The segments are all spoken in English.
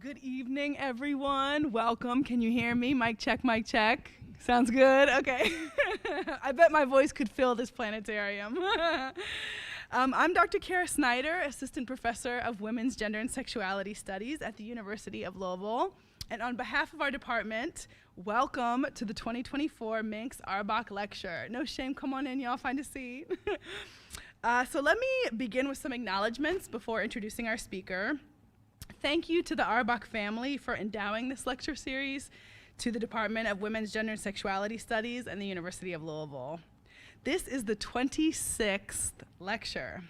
Good evening, everyone. Welcome. Can you hear me? Mic check, mic check. Sounds good? Okay. I bet my voice could fill this planetarium. I'm Dr. Kara Snyder, Assistant Professor of Women's Gender and Sexuality Studies at the University of Louisville. And on behalf of our department, welcome to the 2024 Minx Auerbach Lecture. No shame, come on in, y'all, find a seat. So let me begin with some acknowledgements before introducing our speaker. Thank you to the Auerbach family for endowing this lecture series, to the Department of Women's Gender and Sexuality Studies and the University of Louisville. This is the 26th lecture,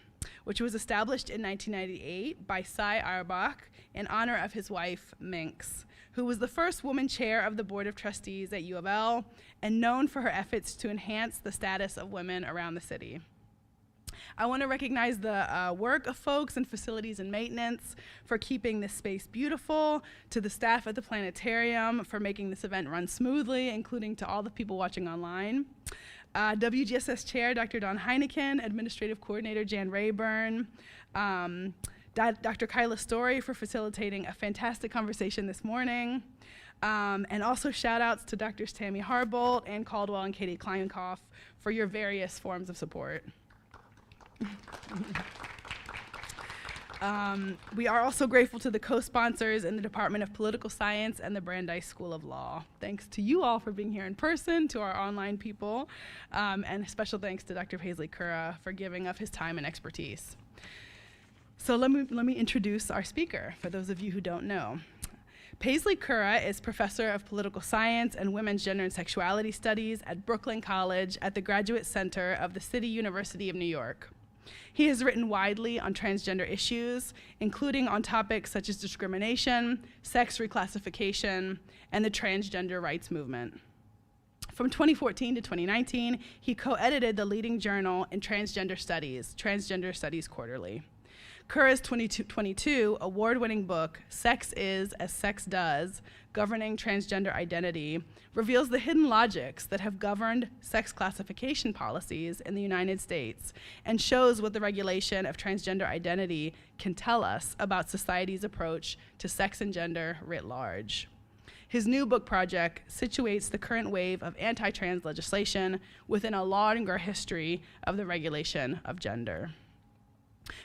which was established in 1998 by Cy Auerbach in honor of his wife, Minx, who was the first woman chair of the Board of Trustees at U of L and known for her efforts to enhance the status of women around the city. I want to recognize the work of folks in facilities and maintenance for keeping this space beautiful, to the staff at the planetarium for making this event run smoothly, including to all the people watching online. WGSS Chair, Dr. Dawn Heineken, Administrative Coordinator Jan Rayburn, Dr. Kyla Story for facilitating a fantastic conversation this morning. And also shout outs to Drs. Tammy Harbolt, Ann Caldwell, and Katie Kleinkoff for your various forms of support. We are also grateful to the co-sponsors in the Department of Political Science and the Brandeis School of Law. Thanks to you all for being here in person, to our online people, and a special thanks to Dr. Paisley Curra for giving of his time and expertise. So let me introduce our speaker, for those of you who don't know. Paisley Curra is Professor of Political Science and Women's Gender and Sexuality Studies at Brooklyn College at the Graduate Center of the City University of New York. He has written widely on transgender issues, including on topics such as discrimination, sex reclassification, and the transgender rights movement. From 2014 to 2019, he co-edited the leading journal in transgender studies, Transgender Studies Quarterly. Curra's 2022 award-winning book, Sex Is as Sex Does, Governing Transgender Identity, reveals the hidden logics that have governed sex classification policies in the United States and shows what the regulation of transgender identity can tell us about society's approach to sex and gender writ large. His new book project situates the current wave of anti-trans legislation within a longer history of the regulation of gender.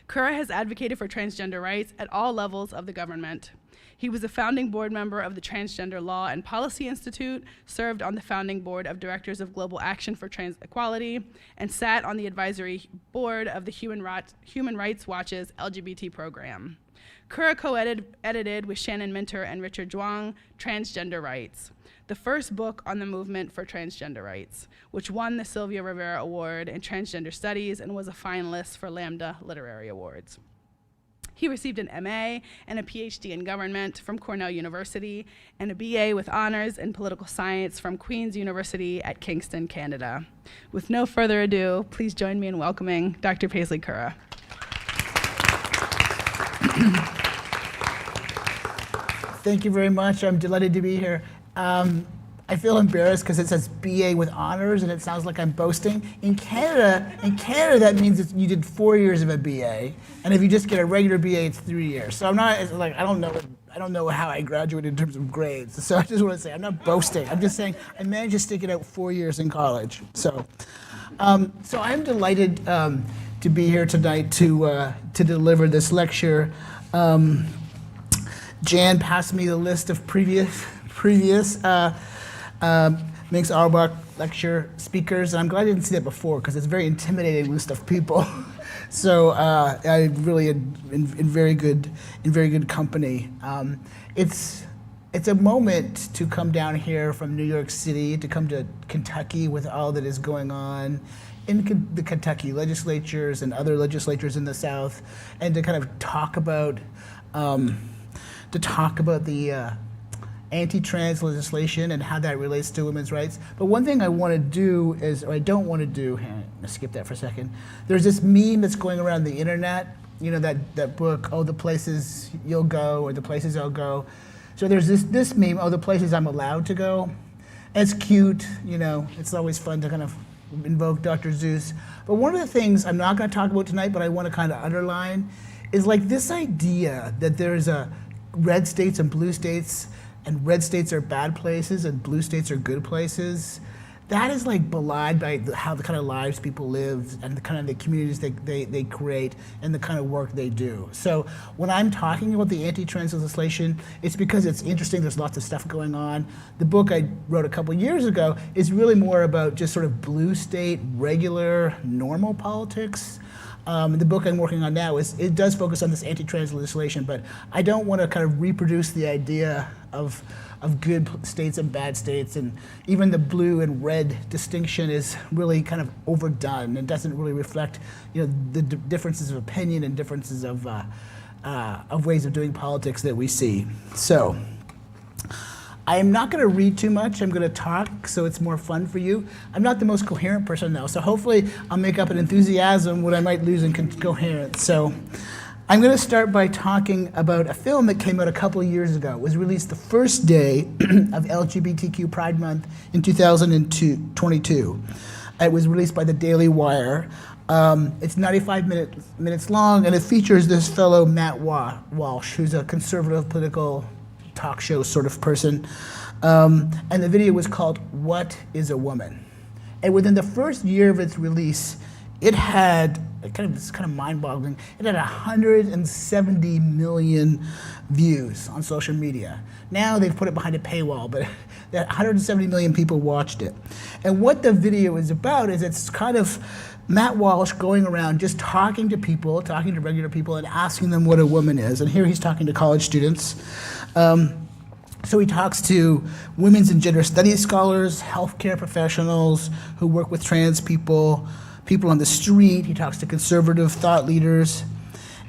Curra has advocated for transgender rights at all levels of the government. He was a founding board member of the Transgender Law and Policy Institute, served on the founding board of directors of Global Action for Trans Equality, and sat on the advisory board of the Human Rights Watch's LGBT program. Curra co-edited with Shannon Minter and Richard Zhuang, Transgender Rights, the first book on the movement for transgender rights, which won the Sylvia Rivera Award in Transgender Studies and was a finalist for Lambda Literary Awards. He received an MA and a PhD in government from Cornell University and a BA with honors in political science from Queen's University at Kingston, Canada. With no further ado, please join me in welcoming Dr. Paisley Curra. Thank you very much. I'm delighted to be here. I feel embarrassed because it says BA with honors and it sounds like I'm boasting. In Canada, that means that you did 4 years of a BA, and if you just get a regular BA, it's 3 years. So I'm not, it's like, I don't know how I graduated in terms of grades. So I just want to say, I'm not boasting. I'm just saying I managed to stick it out 4 years in college. So I'm delighted to be here tonight to deliver this lecture. Jan passed me the list of previous Minx Auerbach lecture speakers, and I'm glad I didn't see that before because it's a very intimidating list of people. So I really am in very good company. It's a moment to come down here from New York City to come to Kentucky with all that is going on in the Kentucky legislatures and other legislatures in the South, and to kind of talk about the anti-trans legislation and how that relates to women's rights. But one thing I want to do is, or I don't want to do, I'm gonna skip that for a second. There's this meme that's going around the internet, you know, that book, Oh, the Places You'll Go, or The Places I'll Go. So there's this meme, Oh, the Places I'm Allowed to Go. And it's cute, you know, it's always fun to kind of invoke Dr. Seuss. But one of the things I'm not gonna talk about tonight, but I want to kind of underline, is like this idea that there's a red states and blue states, and red states are bad places and blue states are good places, that is like belied by how the kind of lives people live and the kind of the communities they create and the kind of work they do. So when I'm talking about the anti-trans legislation, it's because it's interesting, there's lots of stuff going on. The book I wrote a couple years ago is really more about just sort of blue state, regular, normal politics. The book I'm working on now it does focus on this anti-trans legislation, but I don't want to kind of reproduce the idea of good states and bad states, and even the blue and red distinction is really kind of overdone and doesn't really reflect, the differences of opinion and differences of ways of doing politics that we see. So I am not going to read too much. I'm going to talk so it's more fun for you. I'm not the most coherent person though, so hopefully I'll make up an enthusiasm what I might lose in coherence. So I'm going to start by talking about a film that came out a couple of years ago. It was released the first day of LGBTQ Pride Month in 2022. It was released by the Daily Wire. It's 95 minutes long, and it features this fellow, Matt Walsh, who's a conservative political talk show sort of person. And the video was called What is a Woman? And within the first year of its release, it had it's kind of mind-boggling. It had 170 million views on social media. Now they've put it behind a paywall, but that 170 million people watched it. And what the video is about is it's kind of Matt Walsh going around just talking to people, talking to regular people, and asking them what a woman is. And here he's talking to college students. So he talks to women's and gender studies scholars, healthcare professionals who work with trans people, people on the street. He talks to conservative thought leaders.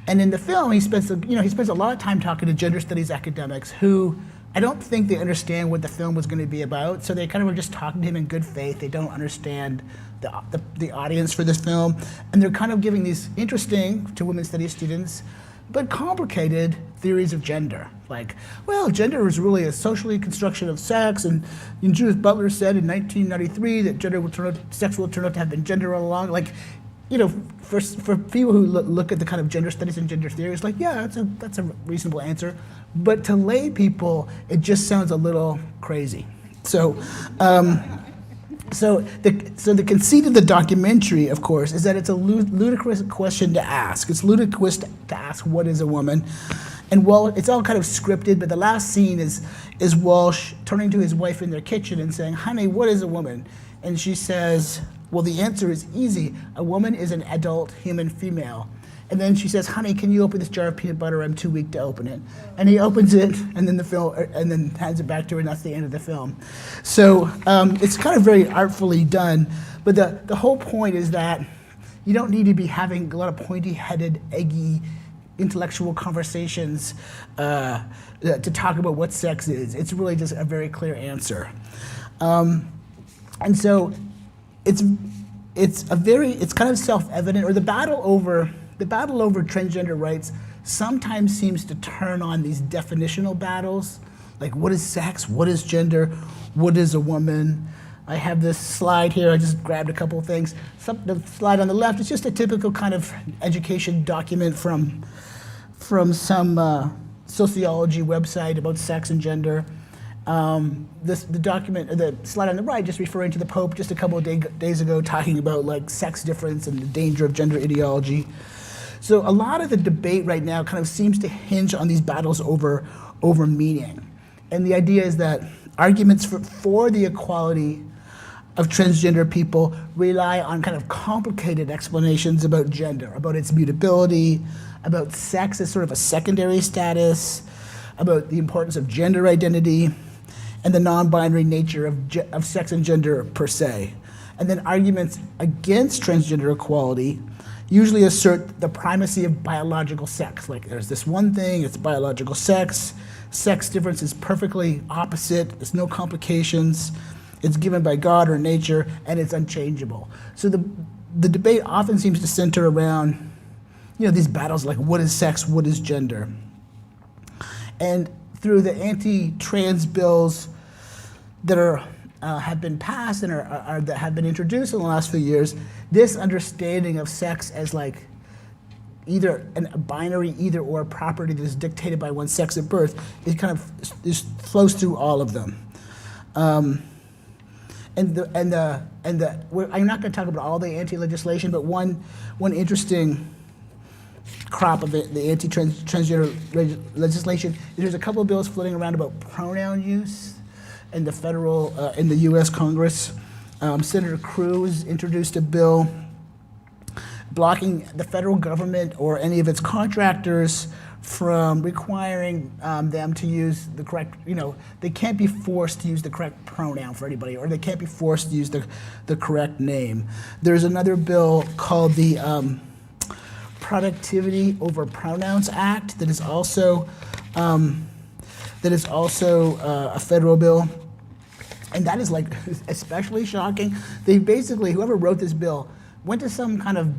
And in the film, he spends a lot of time talking to gender studies academics who I don't think they understand what the film was going to be about. So they kind of were just talking to him in good faith. They don't understand the audience for this film. And they're kind of giving these interesting, to women's studies students, but complicated theories of gender. Like, well, gender is really a socially construction of sex, and Judith Butler said in 1993 that sex will turn out to have been gender all along. Like, for people who look at the kind of gender studies and gender theories, like, yeah, that's a reasonable answer. But to lay people, it just sounds a little crazy. So the conceit of the documentary, of course, is that it's a ludicrous question to ask. It's ludicrous to ask, what is a woman? And it's all kind of scripted, but the last scene is Walsh turning to his wife in their kitchen and saying, honey, what is a woman? And she says, well, the answer is easy. A woman is an adult human female. And then she says, honey, can you open this jar of peanut butter? I'm too weak to open it. And he opens it, and then hands it back to her, and that's the end of the film. So it's kind of very artfully done, but the whole point is that you don't need to be having a lot of pointy-headed, eggy, intellectual conversations to talk about what sex is. It's really just a very clear answer. And so it's kind of self-evident, or the battle over transgender rights sometimes seems to turn on these definitional battles, like what is sex, what is gender, what is a woman. I have this slide here, I just grabbed a couple of things. The slide on the left is just a typical kind of education document from some sociology website about sex and gender. The slide on the right just referring to the Pope just a couple of days ago talking about like sex difference and the danger of gender ideology. So a lot of the debate right now kind of seems to hinge on these battles over meaning. And the idea is that arguments for the equality of transgender people rely on kind of complicated explanations about gender, about its mutability, about sex as sort of a secondary status, about the importance of gender identity, and the non-binary nature of sex and gender per se. And then arguments against transgender equality usually assert the primacy of biological sex. Like there's this one thing, it's biological sex. Sex difference is perfectly opposite, there's no complications. It's given by God or nature, and it's unchangeable. So the debate often seems to center around, these battles like what is sex, what is gender? And through the anti-trans bills that have been passed and that have been introduced in the last few years, this understanding of sex as like, either a binary either or property that is dictated by one's sex at birth, it kind of flows through all of them. I'm not going to talk about all the anti-legislation, but one interesting crop of the anti-transgender legislation is there's a couple of bills floating around about pronoun use in the U.S. Congress. Senator Cruz introduced a bill blocking the federal government or any of its contractors from requiring them to use the correct, they can't be forced to use the correct pronoun for anybody, or they can't be forced to use the correct name. There's another bill called the Productivity Over Pronouns Act that is also a federal bill. And that is like especially shocking. They basically, whoever wrote this bill, went to some kind of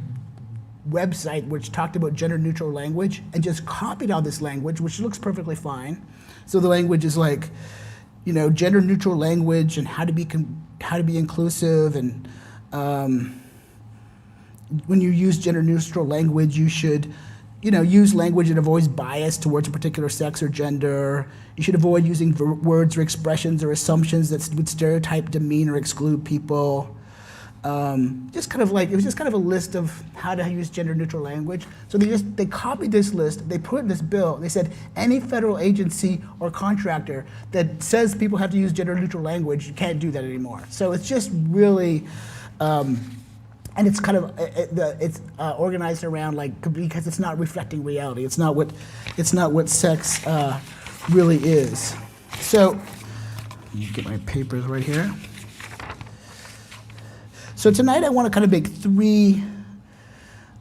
website which talked about gender neutral language and just copied all this language, which looks perfectly fine. So the language is like, gender neutral language and how to be inclusive, and when you use gender neutral language, you should use language that avoids bias towards a particular sex or gender. You should avoid using words or expressions or assumptions that would stereotype, demean, or exclude people. It was just kind of a list of how to use gender neutral language. So they copied this list, they put it in this bill, they said any federal agency or contractor that says people have to use gender neutral language, you can't do that anymore. So it's just really, and it's kind of organized around because it's not reflecting reality. It's not what sex really is. So let me get my papers right here. So tonight I want to kind of make three.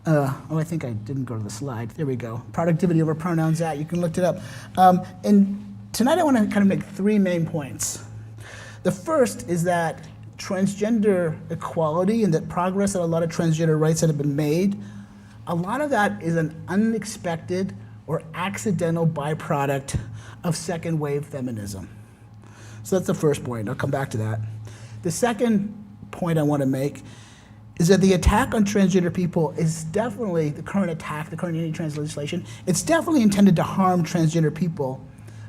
I think I didn't go to the slide. There we go. Productivity Over Pronouns Act. You can look it up. And tonight I want to kind of make three main points. The first is that transgender equality and that progress on a lot of transgender rights that have been made, a lot of that is an unexpected or accidental byproduct of second wave feminism. So that's the first point. I'll come back to that. The second point I want to make is that the attack on transgender people is definitely, the current anti-trans legislation, it's definitely intended to harm transgender people,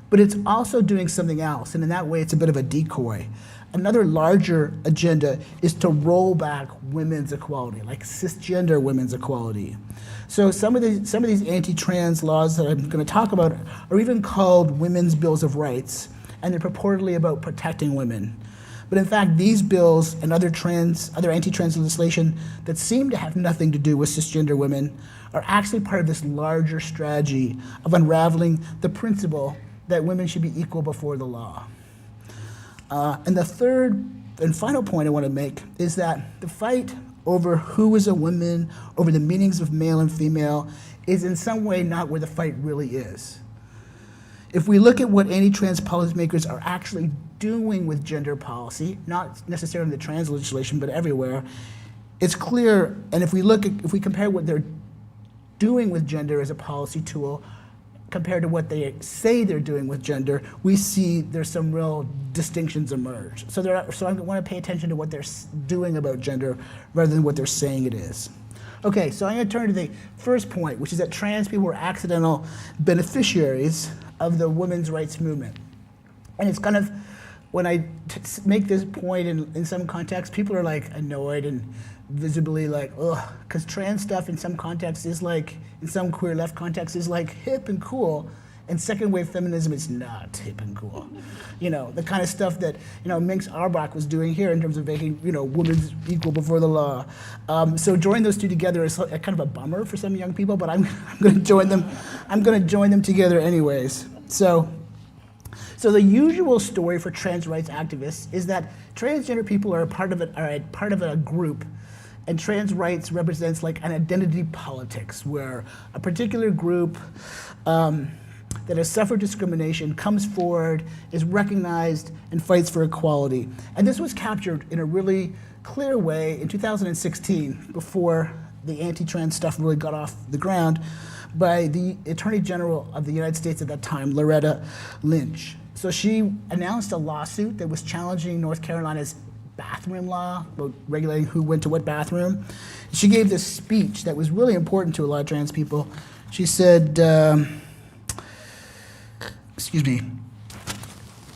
but it's also doing something else, and in that way it's a bit of a decoy. Another larger agenda is to roll back women's equality, like cisgender women's equality. So some of these anti-trans laws that I'm going to talk about are even called women's bills of rights, and they're purportedly about protecting women. But in fact, these bills and other anti-trans legislation that seem to have nothing to do with cisgender women are actually part of this larger strategy of unraveling the principle that women should be equal before the law. And the third and final point I want to make is that the fight over who is a woman, over the meanings of male and female, is in some way not where the fight really is. If we look at what anti-trans policymakers are actually doing with gender policy, not necessarily the trans legislation, but everywhere, it's clear, and if we compare what they're doing with gender as a policy tool compared to what they say they're doing with gender, we see there's some real distinctions emerge. So I want to pay attention to what they're doing about gender rather than what they're saying it is. Okay, so I'm going to turn to the first point, which is that trans people were accidental beneficiaries of the women's rights movement. And it's kind of, when I make this point in some contexts, people are like annoyed and visibly like, ugh, because trans stuff in some contexts is like, in some queer left contexts is like hip and cool, and second wave feminism is not hip and cool. The kind of stuff that, Minx Auerbach was doing here in terms of making, women equal before the law. So joining those two together is kind of a bummer for some young people, but I'm going to join them. I'm going to join them together anyways. So the usual story for trans rights activists is that transgender people are a part of a group, and trans rights represents like an identity politics where a particular group that has suffered discrimination comes forward, is recognized, and fights for equality. And this was captured in a really clear way in 2016, before the anti-trans stuff really got off the ground, by the Attorney General of the United States at that time, Loretta Lynch. So she announced a lawsuit that was challenging North Carolina's bathroom law, about regulating who went to what bathroom. She gave this speech that was really important to a lot of trans people. She said, excuse me.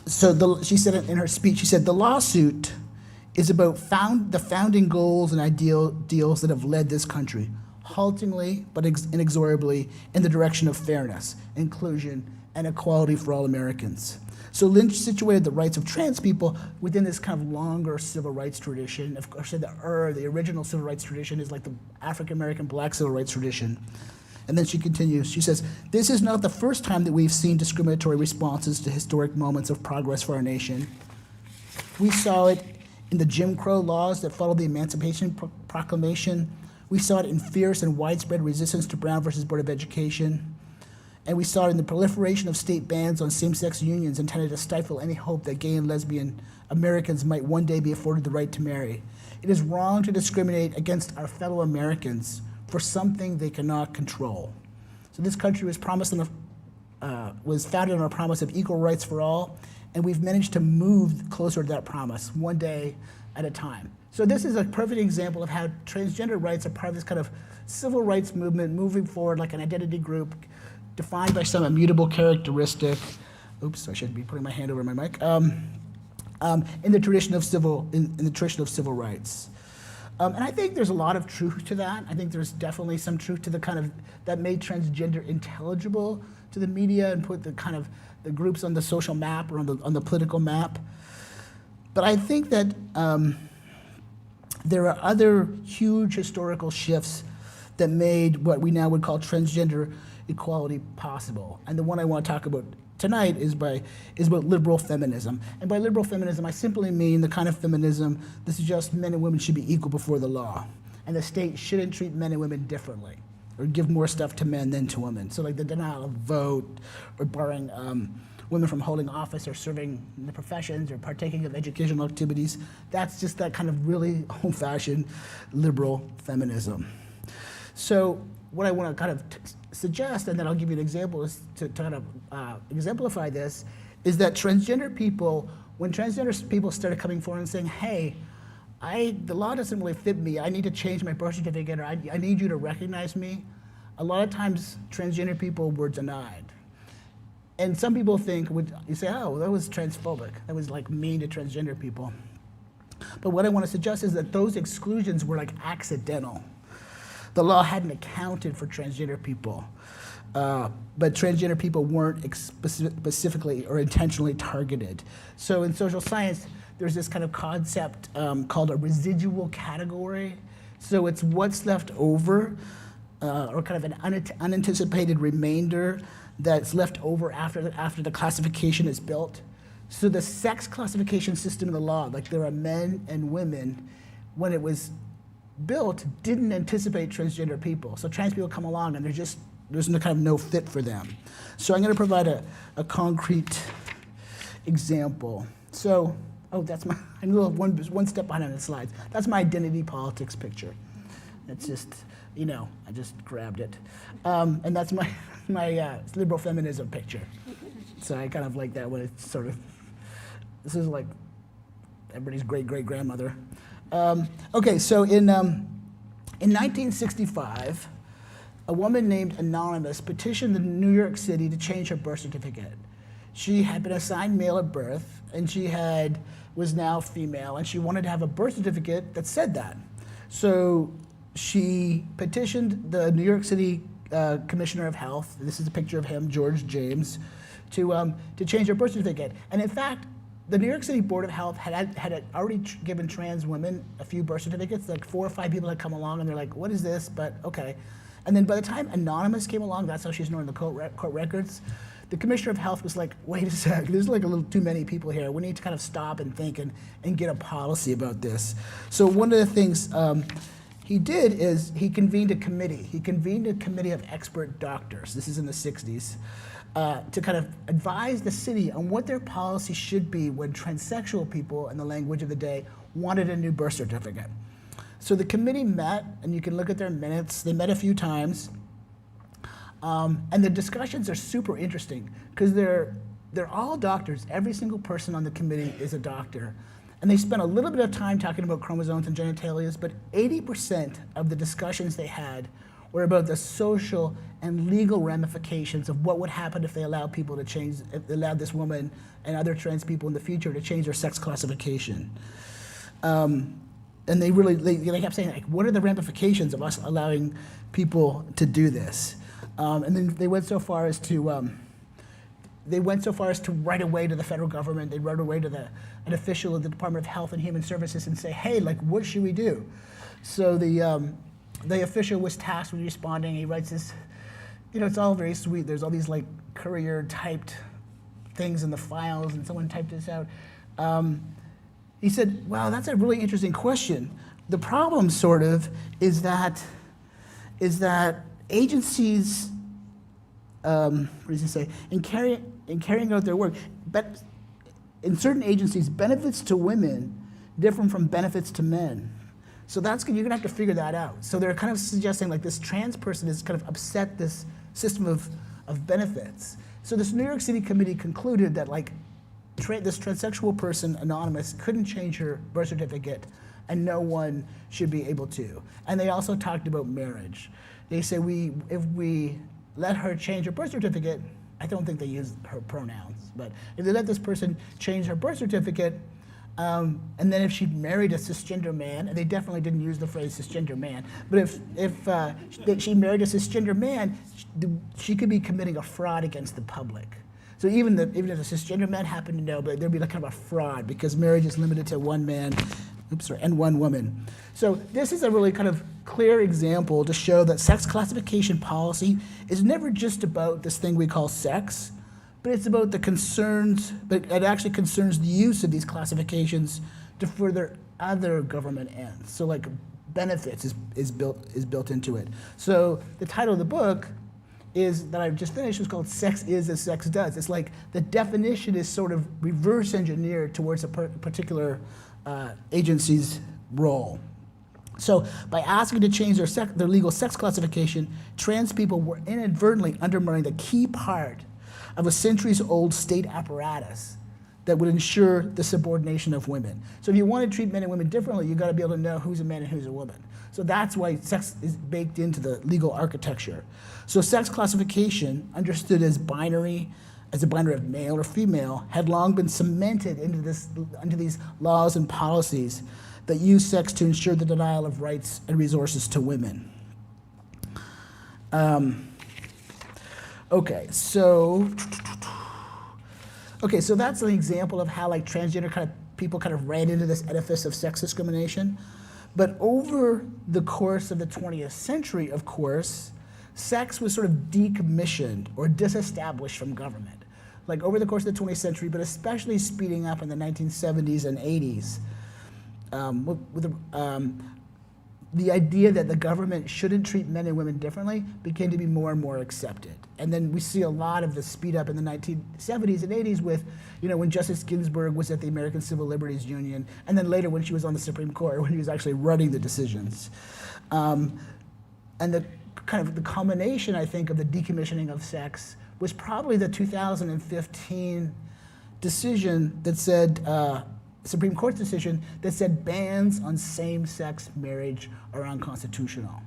She said in her speech, she said, the lawsuit is about the founding goals and ideals that have led this country, haltingly but inexorably in the direction of fairness, inclusion, and equality for all Americans. So Lynch situated the rights of trans people within this kind of longer civil rights tradition. Of course, the original civil rights tradition is like the African-American black civil rights tradition. And then she continues, she says, this is not the first time that we've seen discriminatory responses to historic moments of progress for our nation. We saw it in the Jim Crow laws that followed the Emancipation Proclamation. We saw it in fierce and widespread resistance to Brown versus Board of Education. And we saw it in the proliferation of state bans on same-sex unions intended to stifle any hope that gay and lesbian Americans might one day be afforded the right to marry. It is wrong to discriminate against our fellow Americans for something they cannot control. So this country was was founded on a promise of equal rights for all, and we've managed to move closer to that promise, one day at a time. So this is a perfect example of how transgender rights are part of this kind of civil rights movement moving forward like an identity group defined by some immutable characteristic. Oops, I should be putting my hand over my mic. In the tradition of civil rights. And I think there's a lot of truth to that. I think there's definitely some truth to the kind of, that made transgender intelligible to the media and put the kind of the groups on the social map or on the political map. But I think that there are other huge historical shifts that made what we now would call transgender equality possible. And the one I want to talk about tonight is about liberal feminism. And by liberal feminism, I simply mean the kind of feminism that suggests men and women should be equal before the law, and the state shouldn't treat men and women differently, or give more stuff to men than to women. So like the denial of vote, or barring women from holding office or serving in the professions or partaking of educational activities. That's just that kind of really old-fashioned liberal feminism. So what I want to kind of suggest, and then I'll give you an example, is to kind of exemplify this, is that transgender people, when transgender people started coming forward and saying, hey, the law doesn't really fit me, I need to change my birth certificate, or I need you to recognize me, a lot of times transgender people were denied. And some people think, you say, oh, that was transphobic, that was like mean to transgender people. But what I want to suggest is that those exclusions were like accidental. The law hadn't accounted for transgender people, but transgender people weren't specifically or intentionally targeted. So in social science, there's this kind of concept called a residual category. So it's what's left over, or kind of an unanticipated remainder that's left over after the classification is built. So the sex classification system in the law, like there are men and women, when it was built, didn't anticipate transgender people. So trans people come along and there's no kind of no fit for them. So I'm going to provide a concrete example. So, that's my, I'm a little one step behind on the slides. That's my identity politics picture. It's just, I just grabbed it. And that's my liberal feminism picture. So I kind of like that when it's sort of, this is like everybody's great-great-grandmother. Okay, so in 1965, a woman named Anonymous petitioned the New York City to change her birth certificate. She had been assigned male at birth, and she was now female, and she wanted to have a birth certificate that said that. So she petitioned the New York City Commissioner of Health, this is a picture of him, George James, to change her birth certificate. And in fact, the New York City Board of Health had already given trans women a few birth certificates. Like 4 or 5 people had come along, and they're like, what is this? But okay. And then by the time Anonymous came along, that's how she's known in the court records, the Commissioner of Health was like, wait a sec, there's like a little too many people here. We need to kind of stop and think and get a policy about this. So one of the things he did is he convened a committee. He convened a committee of expert doctors. This is in the 60s. To kind of advise the city on what their policy should be when transsexual people, in the language of the day, wanted a new birth certificate. So the committee met, and you can look at their minutes. They met a few times. And the discussions are super interesting because they're all doctors. Every single person on the committee is a doctor. And they spent a little bit of time talking about chromosomes and genitalia, but 80% of the discussions they had were about the social and legal ramifications of what would happen if they allowed people to change, if they allowed this woman and other trans people in the future to change their sex classification. And they kept saying, like, what are the ramifications of us allowing people to do this? And then they went so far as to write away to the federal government. They wrote away to an official of the Department of Health and Human Services and say, hey, like, what should we do? So the official was tasked with responding. He writes this, it's all very sweet. There's all these like courier typed things in the files, and someone typed this out. He said, wow, that's a really interesting question. The problem sort of is that agencies, what does he say, in carrying out their work, but in certain agencies, benefits to women differ from benefits to men. So you're gonna have to figure that out. So they're kind of suggesting like this trans person has kind of upset this system of benefits. So this New York City committee concluded that like this transsexual person, anonymous, couldn't change her birth certificate, and no one should be able to. And they also talked about marriage. They say if we let her change her birth certificate, I don't think they use her pronouns, but if they let this person change her birth certificate, and then if she married a cisgender man, and they definitely didn't use the phrase cisgender man, but if she married a cisgender man, she could be committing a fraud against the public. So even if a cisgender man happened to know, but there'd be like kind of a fraud because marriage is limited to one man, and one woman. So this is a really kind of clear example to show that sex classification policy is never just about this thing we call sex, but it's about the concerns, but it actually concerns the use of these classifications to further other government ends. So like benefits is built into it. So the title of the book is that I've just finished was called Sex Is as Sex Does. It's like the definition is sort of reverse engineered towards a particular agency's role. So by asking to change their legal sex classification, trans people were inadvertently undermining the key part of a centuries-old state apparatus that would ensure the subordination of women. So if you want to treat men and women differently, you've got to be able to know who's a man and who's a woman. So that's why sex is baked into the legal architecture. So sex classification, understood as a binary of male or female, had long been cemented into these laws and policies that use sex to ensure the denial of rights and resources to women. Okay, so that's an example of how like transgender people kind of ran into this edifice of sex discrimination. But over the course of the 20th century, of course, sex was sort of decommissioned or disestablished from government. Like over the course of the 20th century, but especially speeding up in the 1970s and 80s, the idea that the government shouldn't treat men and women differently became to be more and more accepted. And then we see a lot of the speed up in the 1970s and 80s with, when Justice Ginsburg was at the American Civil Liberties Union, and then later when she was on the Supreme Court, when he was actually running the decisions. And the culmination, I think, of the decommissioning of sex was probably the 2015 decision that said, Supreme Court's decision that said bans on same-sex marriage are unconstitutional.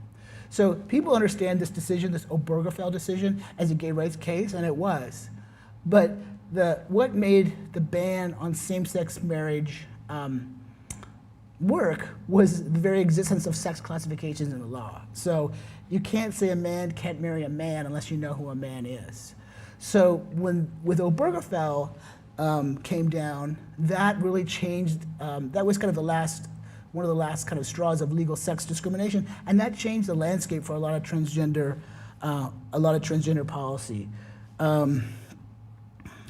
So people understand this decision, this Obergefell decision, as a gay rights case, and it was. But what made the ban on same-sex marriage work was the very existence of sex classifications in the law. So you can't say a man can't marry a man unless you know who a man is. So with Obergefell, came down, that really changed, that was kind of one of the last kind of straws of legal sex discrimination, and that changed the landscape for a lot of transgender policy.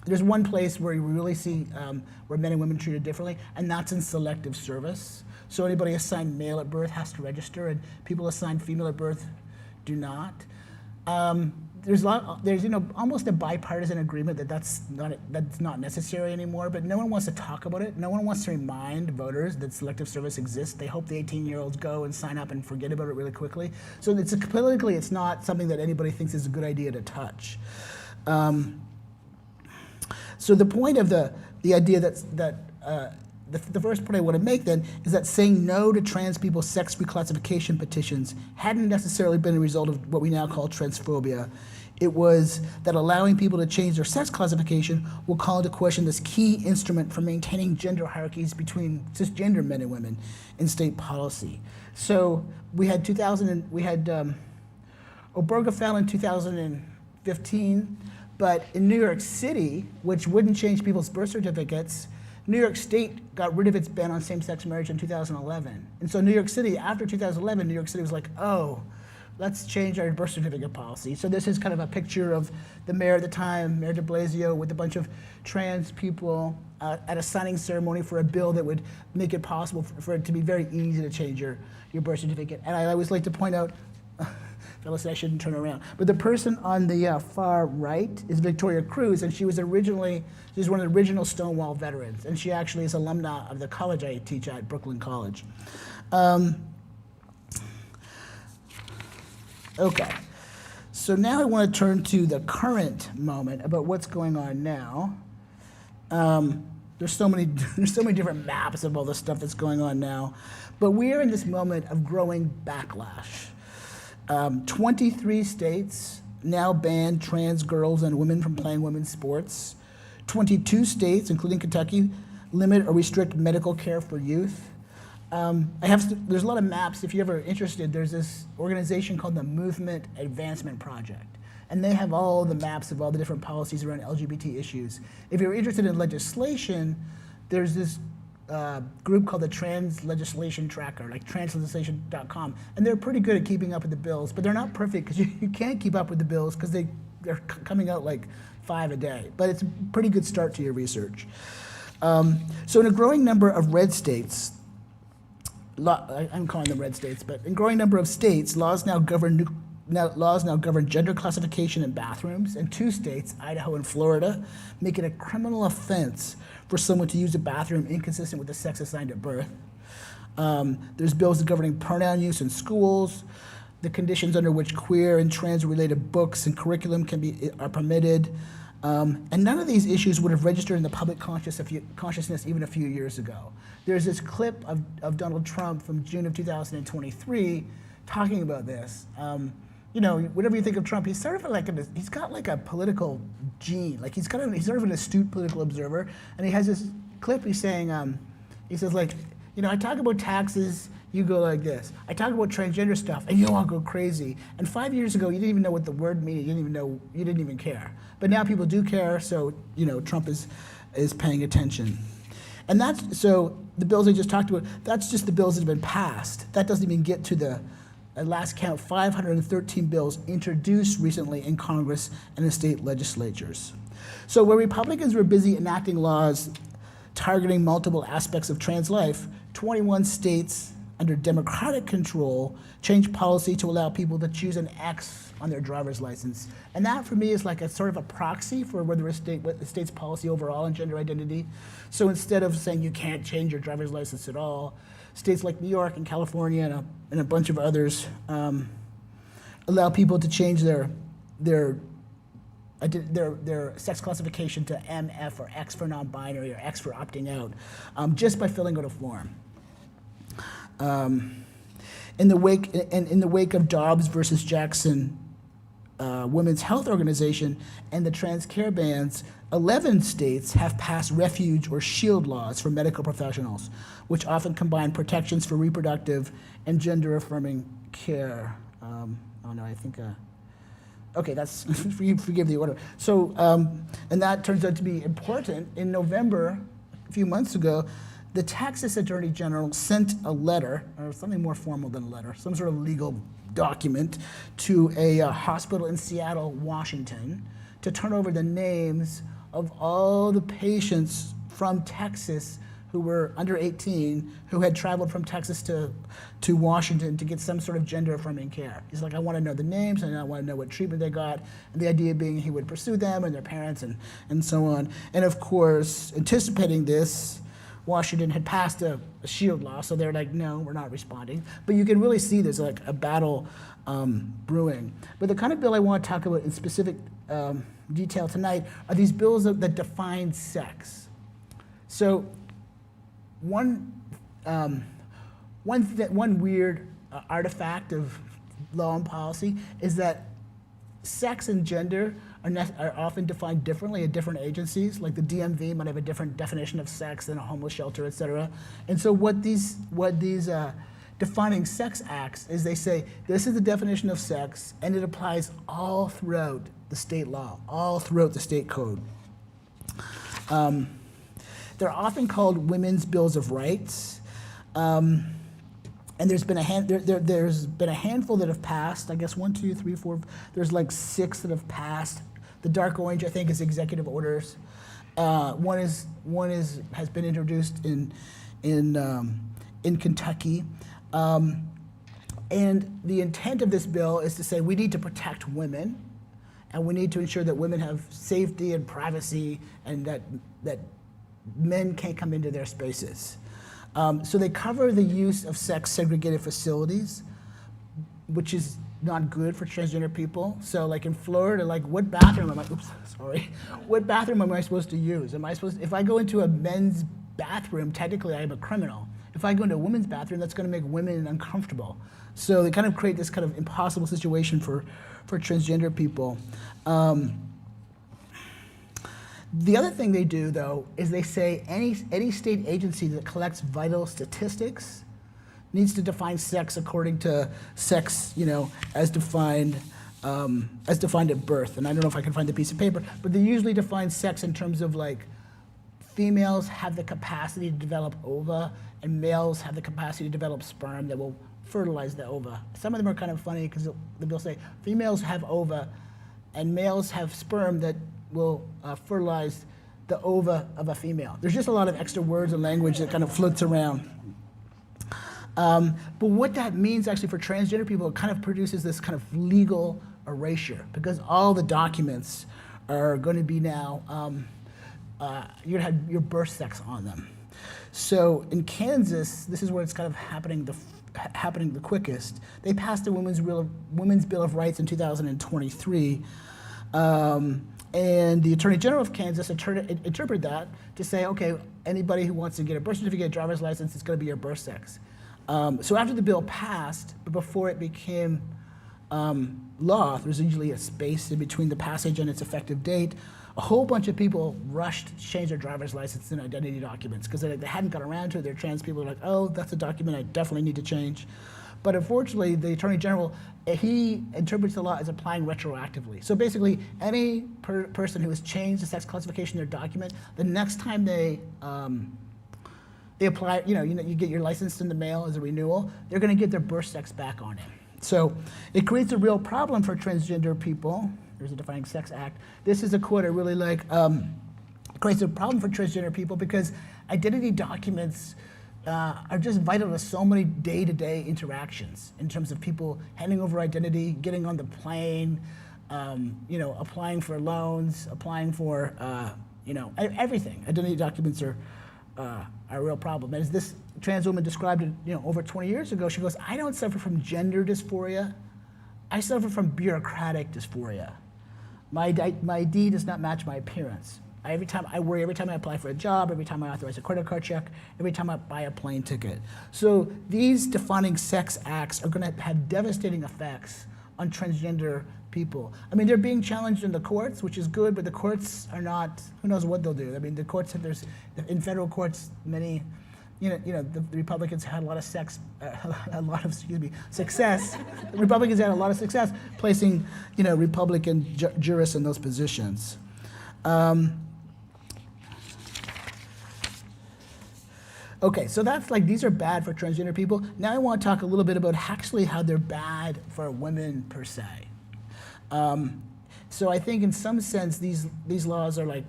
There's one place where you really see where men and women are treated differently, and that's in selective service. So anybody assigned male at birth has to register, and people assigned female at birth do not. There's almost a bipartisan agreement that that's not necessary anymore, but no one wants to talk about it. No one wants to remind voters that selective service exists. They hope the 18-year-olds go and sign up and forget about it really quickly. So politically, it's not something that anybody thinks is a good idea to touch. So the point of the idea that the first point I want to make then is that saying no to trans people's sex reclassification petitions hadn't necessarily been a result of what we now call transphobia. It was that allowing people to change their sex classification will call into question this key instrument for maintaining gender hierarchies between cisgender men and women in state policy. So we had Obergefell in 2015, but in New York City, which wouldn't change people's birth certificates, New York State got rid of its ban on same-sex marriage in 2011. And so New York City, after 2011, New York City was like, oh, let's change our birth certificate policy. So this is kind of a picture of the mayor at the time, Mayor de Blasio, with a bunch of trans people at a signing ceremony for a bill that would make it possible for it to be very easy to change your birth certificate. And I always like to point out, fellas, I shouldn't turn around, but the person on the far right is Victoria Cruz, and she was one of the original Stonewall veterans, and she actually is alumna of the college I teach at, Brooklyn College. Okay, so now I want to turn to the current moment about what's going on now. There's so many different maps of all the stuff that's going on now, but we are in this moment of growing backlash. 23 states now ban trans girls and women from playing women's sports. 22 states, including Kentucky, limit or restrict medical care for youth. There's a lot of maps. If you're ever interested, there's this organization called the Movement Advancement Project, and they have all the maps of all the different policies around LGBT issues. If you're interested in legislation, there's this group called the Trans Legislation Tracker, like translegislation.com, and they're pretty good at keeping up with the bills, but they're not perfect because you can't keep up with the bills because they're coming out like 5 a day, but it's a pretty good start to your research. So in a growing number of red states, I'm calling them red states, but in a growing number of states, laws now govern gender classification in bathrooms. In 2 states, Idaho and Florida, make it a criminal offense for someone to use a bathroom inconsistent with the sex assigned at birth. There's bills governing pronoun use in schools, the conditions under which queer and trans-related books and curriculum are permitted. And none of these issues would have registered in the public consciousness even a few years ago. There's this clip of Donald Trump from June of 2023 talking about this. Whatever you think of Trump, he's sort of he's got like a political gene. Like he's sort of an astute political observer, and he has this clip. He's saying, he says I talk about taxes, you go like this. I talk about transgender stuff, and you all go crazy. And 5 years ago, you didn't even know what the word meant. You didn't even care. But now people do care, so Trump is paying attention. And so the bills I just talked about, that's just the bills that have been passed. That doesn't even get to the, at last count, 513 bills introduced recently in Congress and in state legislatures. So where Republicans were busy enacting laws targeting multiple aspects of trans life, 21 states under Democratic control changed policy to allow people to choose an X on their driver's license. And that for me is like a sort of a proxy for what the state's policy overall on gender identity. So instead of saying you can't change your driver's license at all, states like New York and California and a bunch of others allow people to change their sex classification to MF or X for non-binary or X for opting out, just by filling out a form. In the wake of Dobbs versus Jackson Women's Health Organization and the trans care bans, 11 states have passed refuge or shield laws for medical professionals, which often combine protections for reproductive and gender-affirming care. Okay, that's, forgive the order. So, and that turns out to be important. In November, a few months ago, the Texas Attorney General sent a letter, or something more formal than a letter, some sort of legal document, to a hospital in Seattle, Washington, to turn over the names of all the patients from Texas who were under 18 who had traveled from Texas to Washington to get some sort of gender-affirming care. He's like, I want to know the names, and I want to know what treatment they got, and the idea being he would pursue them and their parents and so on. And of course, anticipating this, Washington had passed a shield law, so they're like, no, we're not responding. But you can really see there's like a battle brewing. But the kind of bill I want to talk about in specific detail tonight are these bills that define sex. So one, one weird artifact of law and policy is that sex and gender are often defined differently at different agencies. Like the DMV might have a different definition of sex than a homeless shelter, et cetera. And so what these defining sex acts is they say, this is the definition of sex, and it applies all throughout the state law, all throughout the state code. They're often called women's bills of rights. And there's been a handful that have passed. I guess 1, 2, 3, 4. There's like 6 that have passed. The dark orange, I think, is executive orders. One has been introduced in Kentucky, and the intent of this bill is to say we need to protect women, and we need to ensure that women have safety and privacy, and that men can't come into their spaces. So they cover the use of sex-segregated facilities, which is not good for transgender people. So like in Florida, like what bathroom am I supposed to use? If I go into a men's bathroom, technically I am a criminal. If I go into a women's bathroom, that's gonna make women uncomfortable. So they kind of create this kind of impossible situation for transgender people. The other thing they do, though, is they say any state agency that collects vital statistics needs to define sex according to sex, as defined at birth. And I don't know if I can find the piece of paper, but they usually define sex in terms of like females have the capacity to develop ova, and males have the capacity to develop sperm that will fertilize the ova. Some of them are kind of funny because they'll say females have ova, and males have sperm that will fertilize the ova of a female. There's just a lot of extra words and language that kind of floats around. But what that means actually for transgender people, it kind of produces this kind of legal erasure because all the documents are going to be now, you're going to have your birth sex on them. So in Kansas, this is where it's kind of happening the quickest. They passed the Women's Bill of Rights in 2023. And the Attorney General of Kansas interpreted that to say, okay, anybody who wants to get a birth certificate, driver's license, it's going to be your birth sex. So after the bill passed, but before it became law, there's usually a space in between the passage and its effective date. A whole bunch of people rushed to change their driver's license and identity documents because they hadn't got around to it. They're trans people are like, oh, that's a document I definitely need to change. But unfortunately, the Attorney General, he interprets the law as applying retroactively. So basically, any person who has changed the sex classification in their document, the next time they apply, you get your license in the mail as a renewal, they're going to get their birth sex back on it. So it creates a real problem for transgender people. There's a Defining Sex Act. This is a quote I really like. It creates a problem for transgender people because identity documents are just vital to so many day-to-day interactions in terms of people handing over identity, getting on the plane, applying for loans, applying for, everything. Identity documents are a real problem. As this trans woman described it, over 20 years ago, she goes, I don't suffer from gender dysphoria. I suffer from bureaucratic dysphoria. My ID does not match my appearance. I worry every time I apply for a job, every time I authorize a credit card check, every time I buy a plane ticket. So these defining sex acts are going to have devastating effects on transgender people. I mean, they're being challenged in the courts, which is good, but the courts are not, who knows what they'll do. I mean, the courts, in federal courts, the Republicans had a lot of success. The Republicans had a lot of success placing, Republican jurists in those positions. Okay, so that's these are bad for transgender people. Now I want to talk a little bit about actually how they're bad for women per se. So I think in some sense these laws are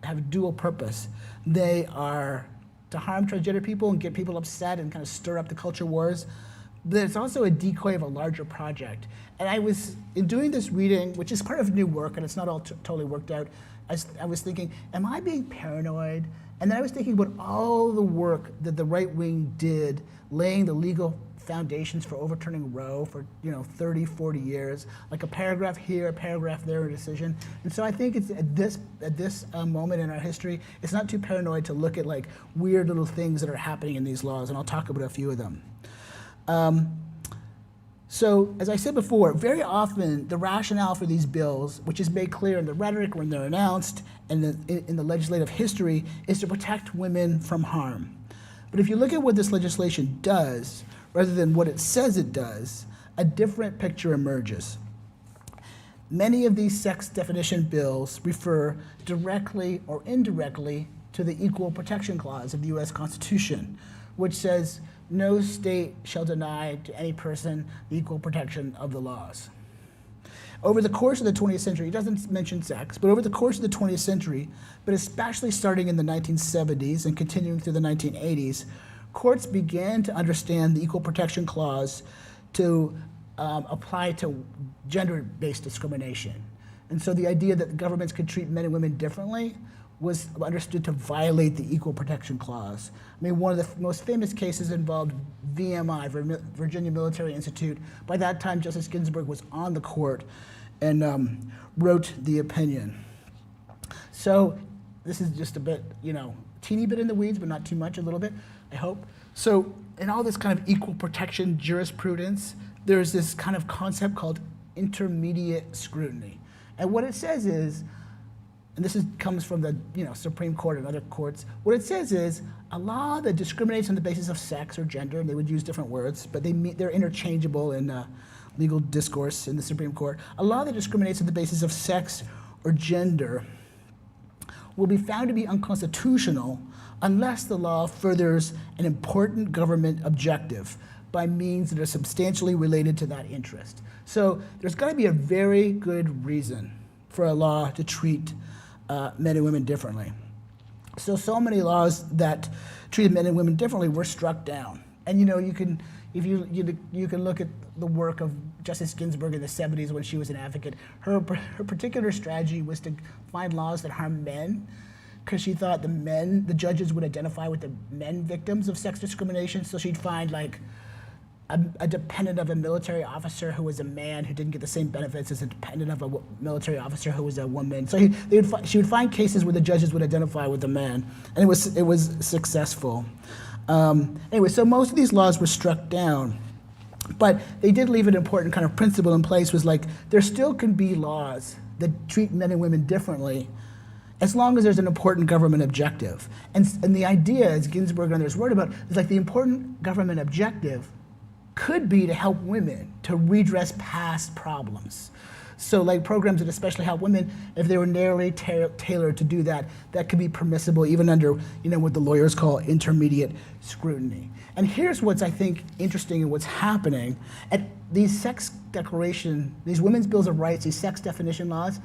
have a dual purpose. They are to harm transgender people and get people upset and kind of stir up the culture wars. But it's also a decoy of a larger project. And I was, in doing this reading, which is part of new work and it's not all totally worked out, I was thinking, am I being paranoid? And then I was thinking about all the work that the right wing did laying the legal foundations for overturning Roe for 30, 40 years, like a paragraph here, a paragraph there, a decision. And so I think it's at this moment in our history, it's not too paranoid to look at like weird little things that are happening in these laws, and I'll talk about a few of them. So, as I said before, very often the rationale for these bills, which is made clear in the rhetoric when they're announced and in the legislative history, is to protect women from harm. But if you look at what this legislation does, rather than what it says it does, a different picture emerges. Many of these sex definition bills refer directly or indirectly to the Equal Protection Clause of the US Constitution, which says, no state shall deny to any person the equal protection of the laws. Over the course of the 20th century, it doesn't mention sex, but over the course of the 20th century, but especially starting in the 1970s and continuing through the 1980s, courts began to understand the Equal Protection Clause to apply to gender-based discrimination. And so the idea that governments could treat men and women differently was understood to violate the Equal Protection Clause. I mean, one of the most famous cases involved VMI, Virginia Military Institute. By that time, Justice Ginsburg was on the court and wrote the opinion. So this is just a bit, teeny bit in the weeds, but not too much, a little bit, I hope. So in all this kind of equal protection jurisprudence, there's this kind of concept called intermediate scrutiny. And what it says is, and this comes from the Supreme Court and other courts, what it says is a law that discriminates on the basis of sex or gender, and they would use different words, but they're interchangeable in legal discourse in the Supreme Court. A law that discriminates on the basis of sex or gender will be found to be unconstitutional unless the law furthers an important government objective by means that are substantially related to that interest. So there's got to be a very good reason for a law to treat men and women differently. So many laws that treated men and women differently were struck down. And you can look at the work of Justice Ginsburg in the 70s when she was an advocate. Her particular strategy was to find laws that harm men, because she thought the judges would identify with the men victims of sex discrimination. So she'd find like a dependent of a military officer who was a man who didn't get the same benefits as a dependent of a military officer who was a woman. So she would find cases where the judges would identify with the man, and it was successful. Anyway, so most of these laws were struck down, but they did leave an important kind of principle in place, was like there still can be laws that treat men and women differently as long as there's an important government objective. And the idea, as Ginsburg and others wrote about, is like the important government objective could be to help women to redress past problems. So like programs that especially help women, if they were narrowly tailored to do that, that could be permissible even under what the lawyers call intermediate scrutiny. And here's what's, I think, interesting in what's happening. At these these women's bills of rights, these sex definition laws,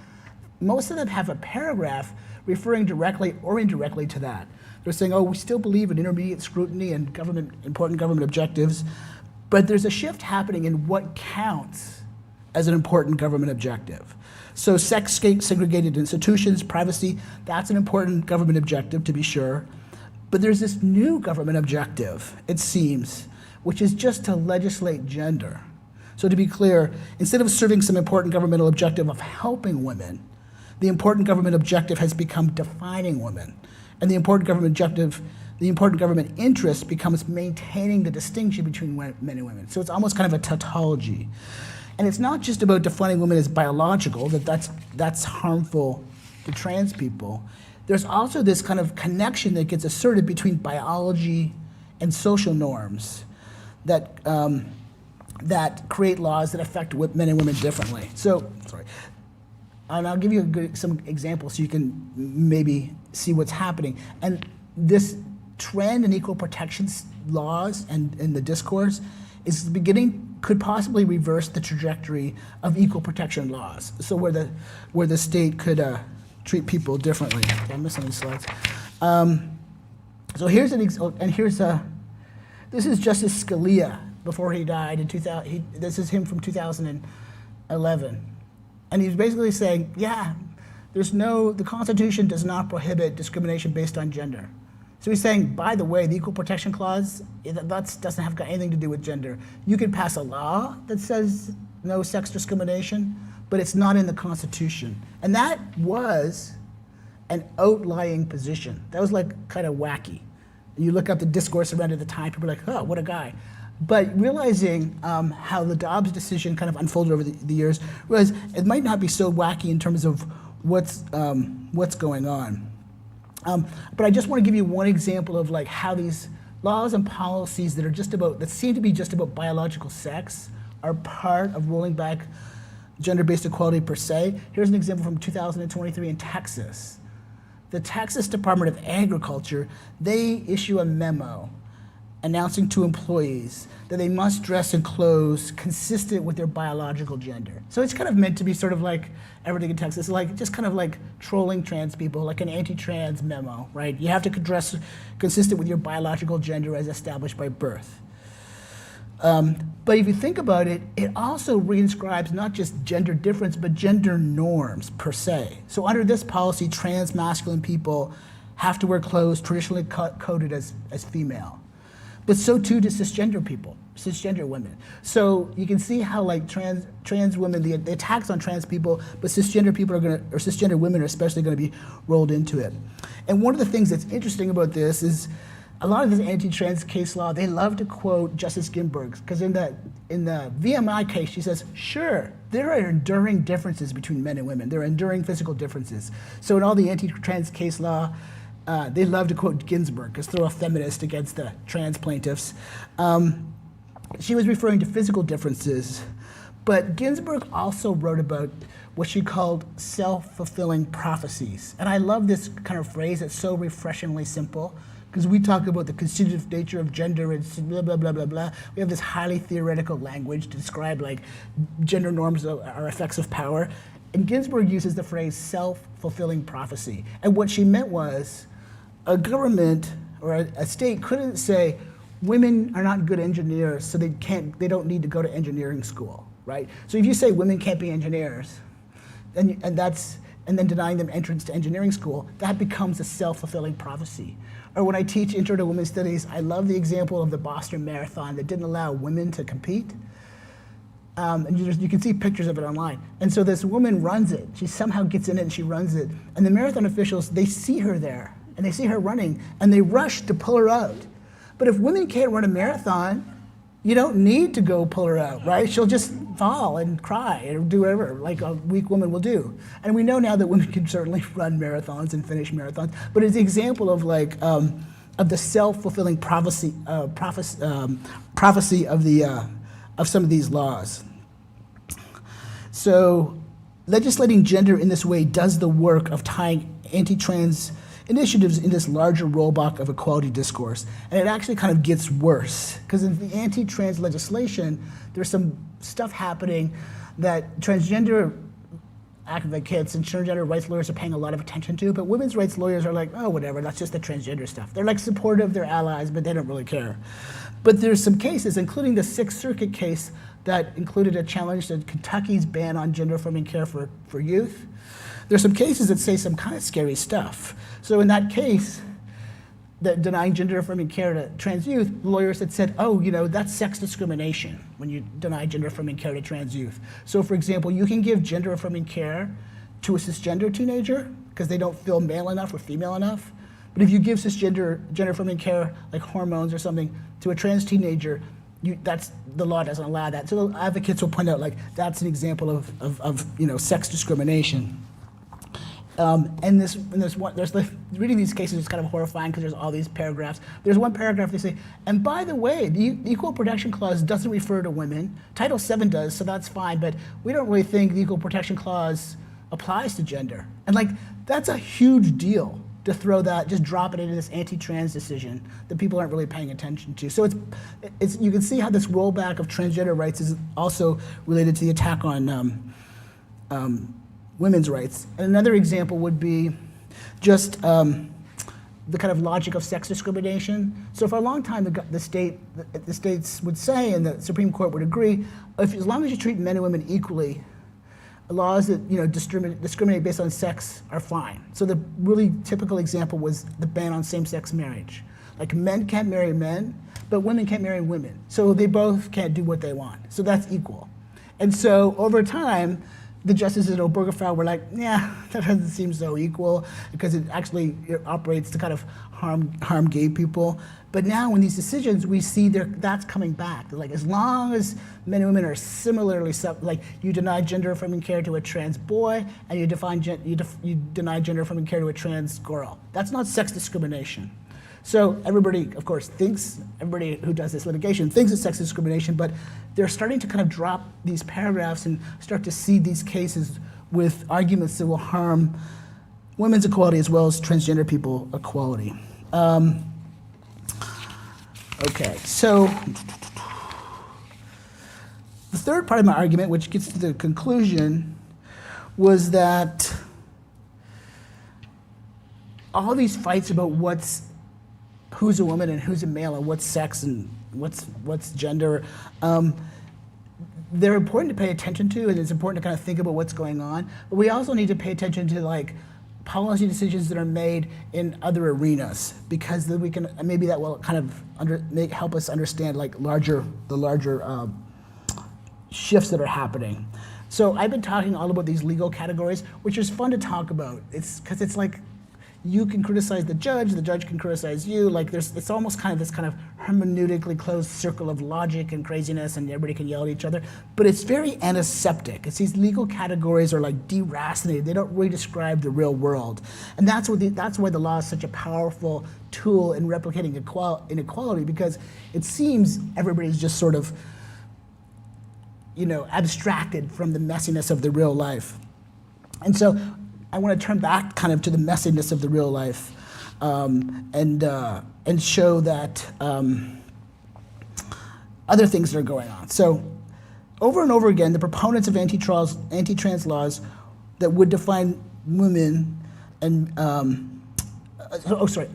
most of them have a paragraph referring directly or indirectly to that. They're saying, we still believe in intermediate scrutiny and important government objectives, but there's a shift happening in what counts as an important government objective. So sex segregated institutions, privacy, that's an important government objective, to be sure. But there's this new government objective, it seems, which is just to legislate gender. So to be clear, instead of serving some important governmental objective of helping women, the important government objective has become defining women. And the important government interest becomes maintaining the distinction between men and women. So it's almost kind of a tautology. And it's not just about defining women as biological, that's harmful to trans people. There's also this kind of connection that gets asserted between biology and social norms that create laws that affect men and women differently. And I'll give you some examples so you can maybe see what's happening. And this trend in equal protection laws and in the discourse is could possibly reverse the trajectory of equal protection laws. So where the state could treat people differently. Did I miss any slides? So here's this is Justice Scalia before he died in 2000. This is him from 2011. And he's basically saying, the Constitution does not prohibit discrimination based on gender. So he's saying, by the way, the Equal Protection Clause, that doesn't have got anything to do with gender. You can pass a law that says no sex discrimination, but it's not in the Constitution. And that was an outlying position. That was like kind of wacky. You look up the discourse around at the time, people are like, oh, what a guy. But realizing how the Dobbs decision kind of unfolded over the years, was it might not be so wacky in terms of what's going on. But I just want to give you one example of like how these laws and policies that seem to be just about biological sex are part of rolling back gender-based equality per se. Here's an example from 2023 in Texas. The Texas Department of Agriculture, they issue a memo announcing to employees that they must dress in clothes consistent with their biological gender. So it's kind of meant to be sort of like everything in Texas, like just kind of like trolling trans people, like an anti-trans memo, right? You have to dress consistent with your biological gender as established by birth. But if you think about it, it also reinscribes not just gender difference, but gender norms per se. So under this policy, trans masculine people have to wear clothes traditionally coded as female. But so too do cisgender people, cisgender women. So you can see how like trans women, the attacks on trans people, but cisgender people or cisgender women are especially gonna be rolled into it. And one of the things that's interesting about this is a lot of this anti-trans case law, they love to quote Justice Ginsburg, because in the VMI case, she says, sure, there are enduring differences between men and women. There are enduring physical differences. So in all the anti-trans case law, they love to quote Ginsburg, because throw a feminist against the trans plaintiffs. She was referring to physical differences, but Ginsburg also wrote about what she called self-fulfilling prophecies. And I love this kind of phrase, it's so refreshingly simple, because we talk about the constitutive nature of gender and blah, blah, blah, blah, blah. We have this highly theoretical language to describe like gender norms are effects of power. And Ginsburg uses the phrase self-fulfilling prophecy. And what she meant was a government or a state couldn't say women are not good engineers, so they don't need to go to engineering school, right? So if you say women can't be engineers, and then denying them entrance to engineering school, that becomes a self-fulfilling prophecy. Or when I teach Intro to Women's Studies, I love the example of the Boston Marathon that didn't allow women to compete. And you can see pictures of it online. And so this woman runs it. She somehow gets in it and she runs it. And the marathon officials, they see her there and they see her running and they rush to pull her out. But if women can't run a marathon, you don't need to go pull her out, right? She'll just fall and cry or do whatever, like a weak woman will do. And we know now that women can certainly run marathons and finish marathons, but it's an example of like, of the self-fulfilling prophecy of some of these laws. So legislating gender in this way does the work of tying anti-trans initiatives in this larger rollback of equality discourse. And it actually kind of gets worse, because in the anti-trans legislation, there's some stuff happening that transgender advocates and transgender rights lawyers are paying a lot of attention to, but women's rights lawyers are like, oh, whatever, that's just the transgender stuff. They're like supportive, they're allies, but they don't really care. But there's some cases, including the Sixth Circuit case that included a challenge to Kentucky's ban on gender-affirming care for youth. There's some cases that say some kind of scary stuff. So in that case, that denying gender-affirming care to trans youth, the lawyers had said, oh, you know, that's sex discrimination when you deny gender-affirming care to trans youth. So for example, you can give gender-affirming care to a cisgender teenager because they don't feel male enough or female enough. But if you give gender-affirming care, like hormones or something, to a trans teenager, the law doesn't allow that. So the advocates will point out, like, that's an example of you know, sex discrimination. Reading these cases is kind of horrifying because there's all these paragraphs. There's one paragraph they say, and by the way, the Equal Protection Clause doesn't refer to women. Title VII does, so that's fine, but we don't really think the Equal Protection Clause applies to gender. And like, that's a huge deal to throw that, just drop it into this anti-trans decision that people aren't really paying attention to. So it's you can see how this rollback of transgender rights is also related to the attack on women's rights. And another example would be just the kind of logic of sex discrimination. So for a long time, the states would say, and the Supreme Court would agree, as long as you treat men and women equally, laws that discriminate based on sex are fine. So the really typical example was the ban on same-sex marriage. Like men can't marry men, but women can't marry women. So they both can't do what they want. So that's equal. And so over time, the justices at Obergefell were like, yeah, that doesn't seem so equal because it operates to kind of harm gay people. But now in these decisions, we see that's coming back. They're like, as long as men and women are similarly, like you deny gender affirming care to a trans boy and you deny gender affirming care to a trans girl. That's not sex discrimination. So everybody, of course, everybody who does this litigation thinks it's sex discrimination, but they're starting to kind of drop these paragraphs and start to see these cases with arguments that will harm women's equality as well as transgender people equality. Okay, so the third part of my argument, which gets to the conclusion, was that all these fights about who's a woman and who's a male and what's sex and what's gender, they're important to pay attention to, and it's important to kind of think about what's going on. But we also need to pay attention to like policy decisions that are made in other arenas, because then maybe that will kind of help us understand like the larger shifts that are happening. So I've been talking all about these legal categories, which is fun to talk about. It's because it's like you can criticize the judge can criticize you. Like it's almost kind of this kind of hermeneutically closed circle of logic and craziness, and everybody can yell at each other. But it's very antiseptic. It's these legal categories are like deracinated. They don't really describe the real world, and that's why the law is such a powerful tool in replicating inequality, because it seems everybody's just sort of, abstracted from the messiness of the real life, and so I want to turn back kind of to the messiness of the real life, and show that other things that are going on. So over and over again, the proponents of anti-trans laws that would define women and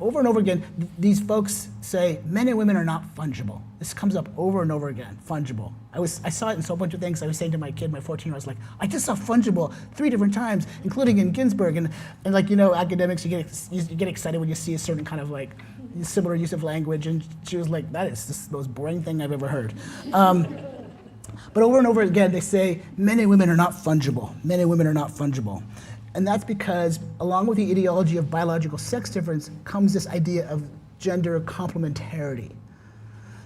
over and over again, these folks say men and women are not fungible. This comes up over and over again, fungible. I saw it in so bunch of things. I was saying to my kid, my 14-year-old, I was like, I just saw fungible 3 different times, including in Ginsburg. And like, academics, you get excited when you see a certain kind of like similar use of language. And she was like, that is just the most boring thing I've ever heard. But over and over again, they say men and women are not fungible. Men and women are not fungible. And that's because along with the ideology of biological sex difference comes this idea of gender complementarity,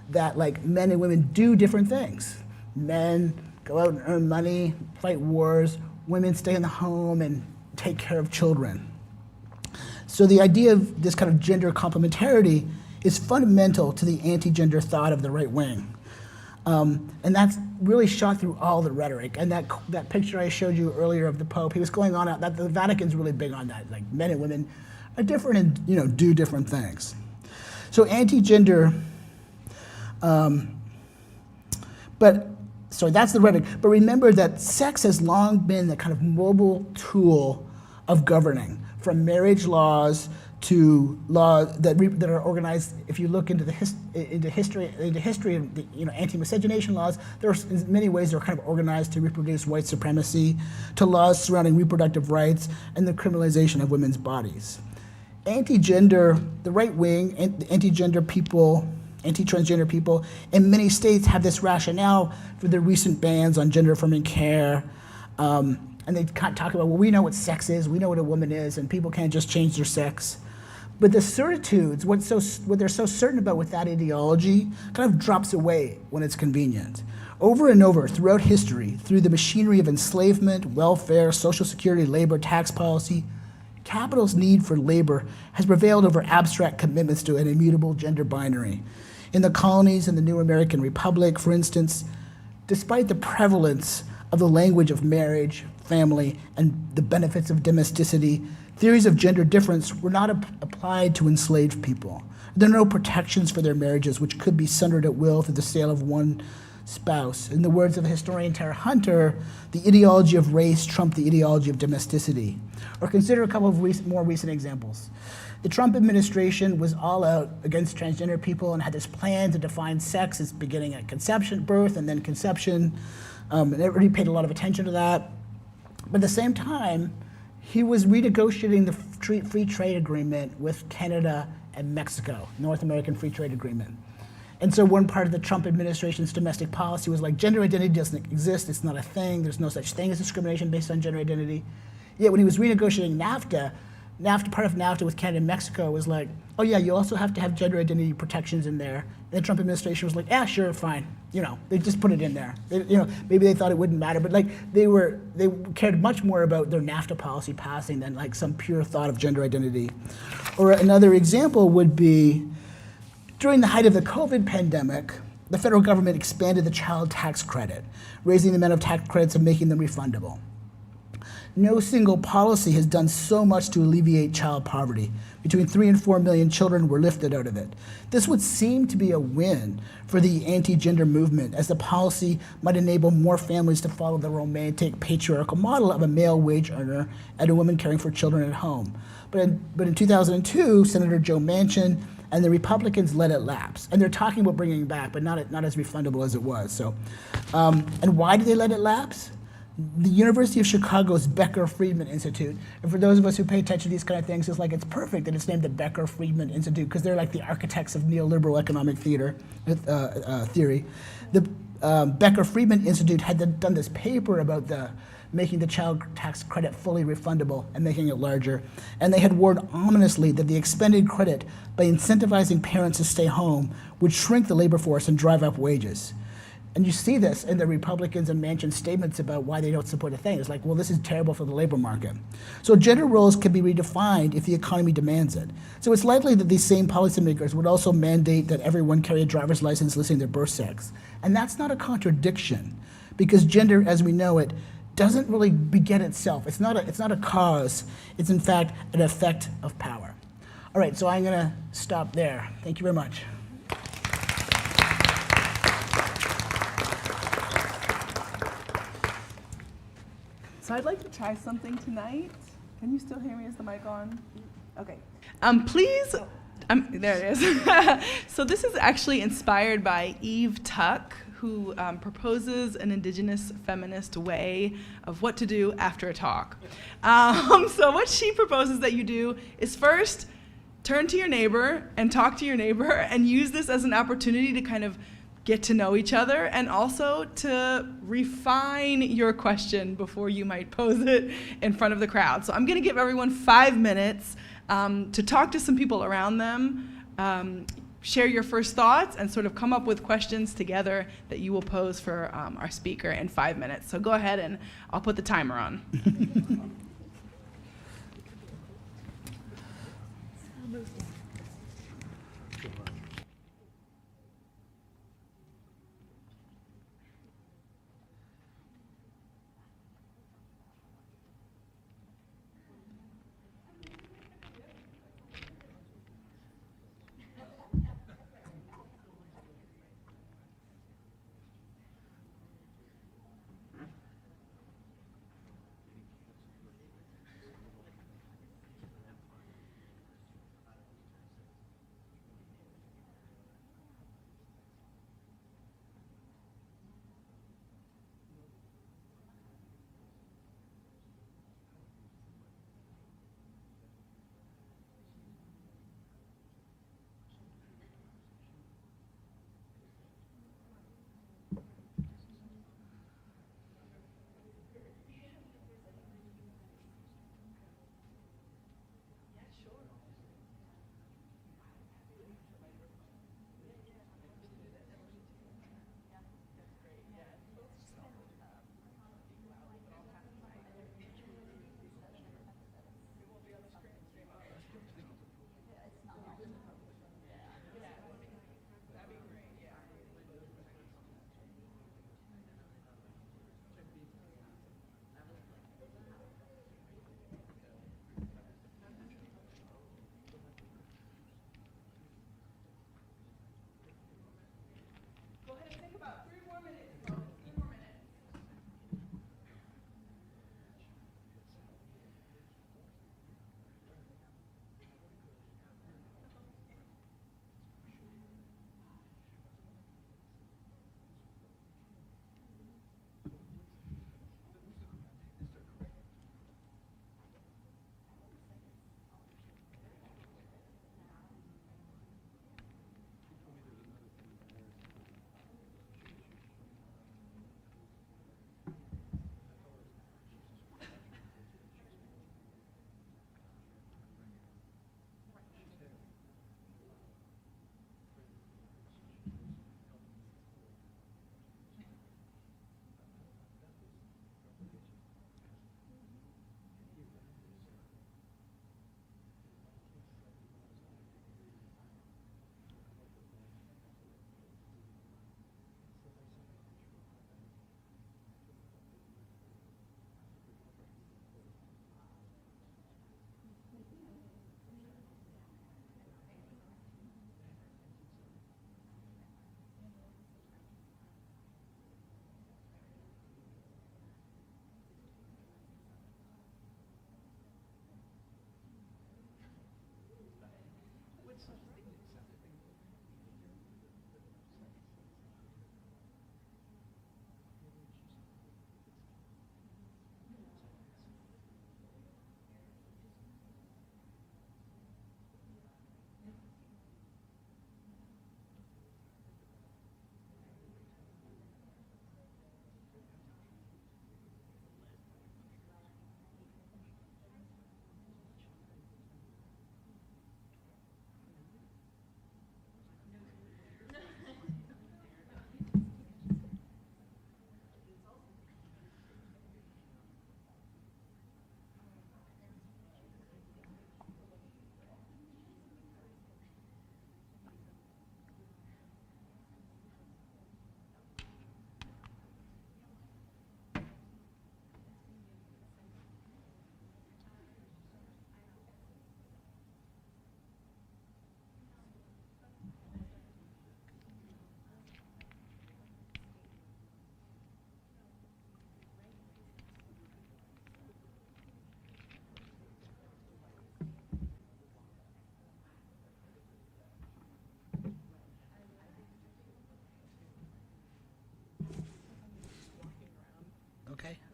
that like men and women do different things. Men go out and earn money, fight wars, women stay in the home and take care of children. So the idea of this kind of gender complementarity is fundamental to the anti-gender thought of the right wing. And that's really shot through all the rhetoric. And that picture I showed you earlier of the Pope, he was going on that the Vatican's really big on that. Like men and women are different and do different things. So anti-gender, that's the rhetoric. But remember that sex has long been the kind of mobile tool of governing, from marriage laws to laws that are organized. If you look into history of the, anti-miscegenation laws, there are in many ways they're kind of organized to reproduce white supremacy, to laws surrounding reproductive rights and the criminalization of women's bodies. Anti-gender, the right wing, anti-gender people, anti-transgender people in many states have this rationale for the recent bans on gender-affirming care. And they talk about, well, we know what sex is, we know what a woman is, and people can't just change their sex. But the certitudes, what they're so certain about with that ideology, kind of drops away when it's convenient. Over and over throughout history, through the machinery of enslavement, welfare, social security, labor, tax policy, capital's need for labor has prevailed over abstract commitments to an immutable gender binary. In the colonies and the new American Republic, for instance, despite the prevalence of the language of marriage, family, and the benefits of domesticity, theories of gender difference were not applied to enslaved people. There are no protections for their marriages, which could be sundered at will through the sale of one spouse. In the words of historian Tara Hunter, the ideology of race trumped the ideology of domesticity. Or consider a couple of more recent examples. The Trump administration was all out against transgender people and had this plan to define sex as beginning at birth, and then conception. And everybody paid a lot of attention to that. But at the same time, he was renegotiating the free trade agreement with Canada and Mexico, North American Free Trade Agreement. And so one part of the Trump administration's domestic policy was like, gender identity doesn't exist, it's not a thing, there's no such thing as discrimination based on gender identity. Yet when he was renegotiating NAFTA, part of NAFTA with Canada and Mexico was like, oh yeah, you also have to have gender identity protections in there. And the Trump administration was like, yeah, sure, fine. They just put it in there. Maybe they thought it wouldn't matter, but like they cared much more about their NAFTA policy passing than like some pure thought of gender identity. Or another example would be, during the height of the COVID pandemic, the federal government expanded the child tax credit, raising the amount of tax credits and making them refundable. No single policy has done so much to alleviate child poverty. Between 3 and 4 million children were lifted out of it. This would seem to be a win for the anti-gender movement, as the policy might enable more families to follow the romantic patriarchal model of a male wage earner and a woman caring for children at home. But in 2002, Senator Joe Manchin and the Republicans let it lapse. And they're talking about bringing it back, but not as refundable as it was. So, and why did they let it lapse? The University of Chicago's Becker-Friedman Institute, and for those of us who pay attention to these kind of things, it's perfect that it's named the Becker-Friedman Institute, because they're like the architects of neoliberal economic theory. The Becker-Friedman Institute had done this paper about making the child tax credit fully refundable and making it larger. And they had warned ominously that the expended credit, by incentivizing parents to stay home, would shrink the labor force and drive up wages. And you see this in the Republicans and Manchin statements about why they don't support a thing. It's like, well, this is terrible for the labor market. So gender roles can be redefined if the economy demands it. So it's likely that these same policymakers would also mandate that everyone carry a driver's license listing their birth sex. And that's not a contradiction, because gender, as we know it, doesn't really beget itself. It's not a cause. It's in fact an effect of power. All right, so I'm gonna stop there. Thank you very much. So I'd like to try something tonight. Can you still hear me? Is the mic on? Okay. Please, there it is. So this is actually inspired by Eve Tuck, who proposes an indigenous feminist way of what to do after a talk. So what she proposes that you do is first turn to your neighbor and talk to your neighbor and use this as an opportunity to kind of get to know each other, and also to refine your question before you might pose it in front of the crowd. So I'm gonna give everyone 5 minutes to talk to some people around them, share your first thoughts, and sort of come up with questions together that you will pose for our speaker in 5 minutes. So go ahead, and I'll put the timer on.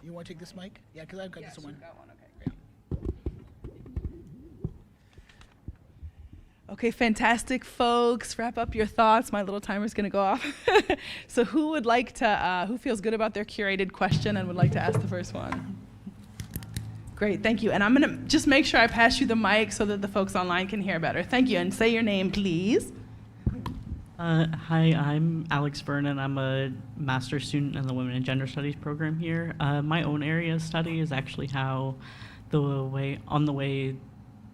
You want to take this mic? Yeah, because I've got Yes, this one. you've got one. Okay, great. Okay, fantastic, folks. Wrap up your thoughts. My little timer's going to go off. So who would like to, who feels good about their curated question and would like to ask the first one? Great, thank you. And I'm going to just make sure I pass you the mic so that the folks online can hear better. Thank you, and say your name, please. Hi, I'm Alex Vernon. I'm a master's student in the Women and Gender Studies program here. My own area of study is actually how the way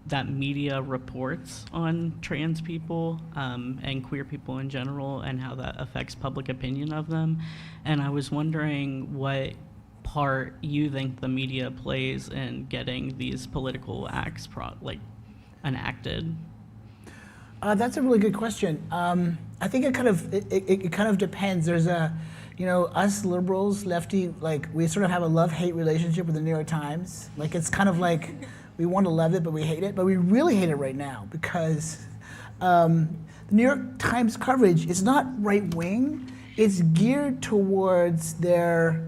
that media reports on trans people and queer people in general, and how that affects public opinion of them. And I was wondering what part you think the media plays in getting these political acts enacted. That's a really good question. I think it kind of depends. There's us liberals, lefty, like we sort of have a love-hate relationship with the New York Times. Like it's kind of like we want to love it, but we hate it. But we really hate it right now because the New York Times coverage is not right-wing. It's geared towards their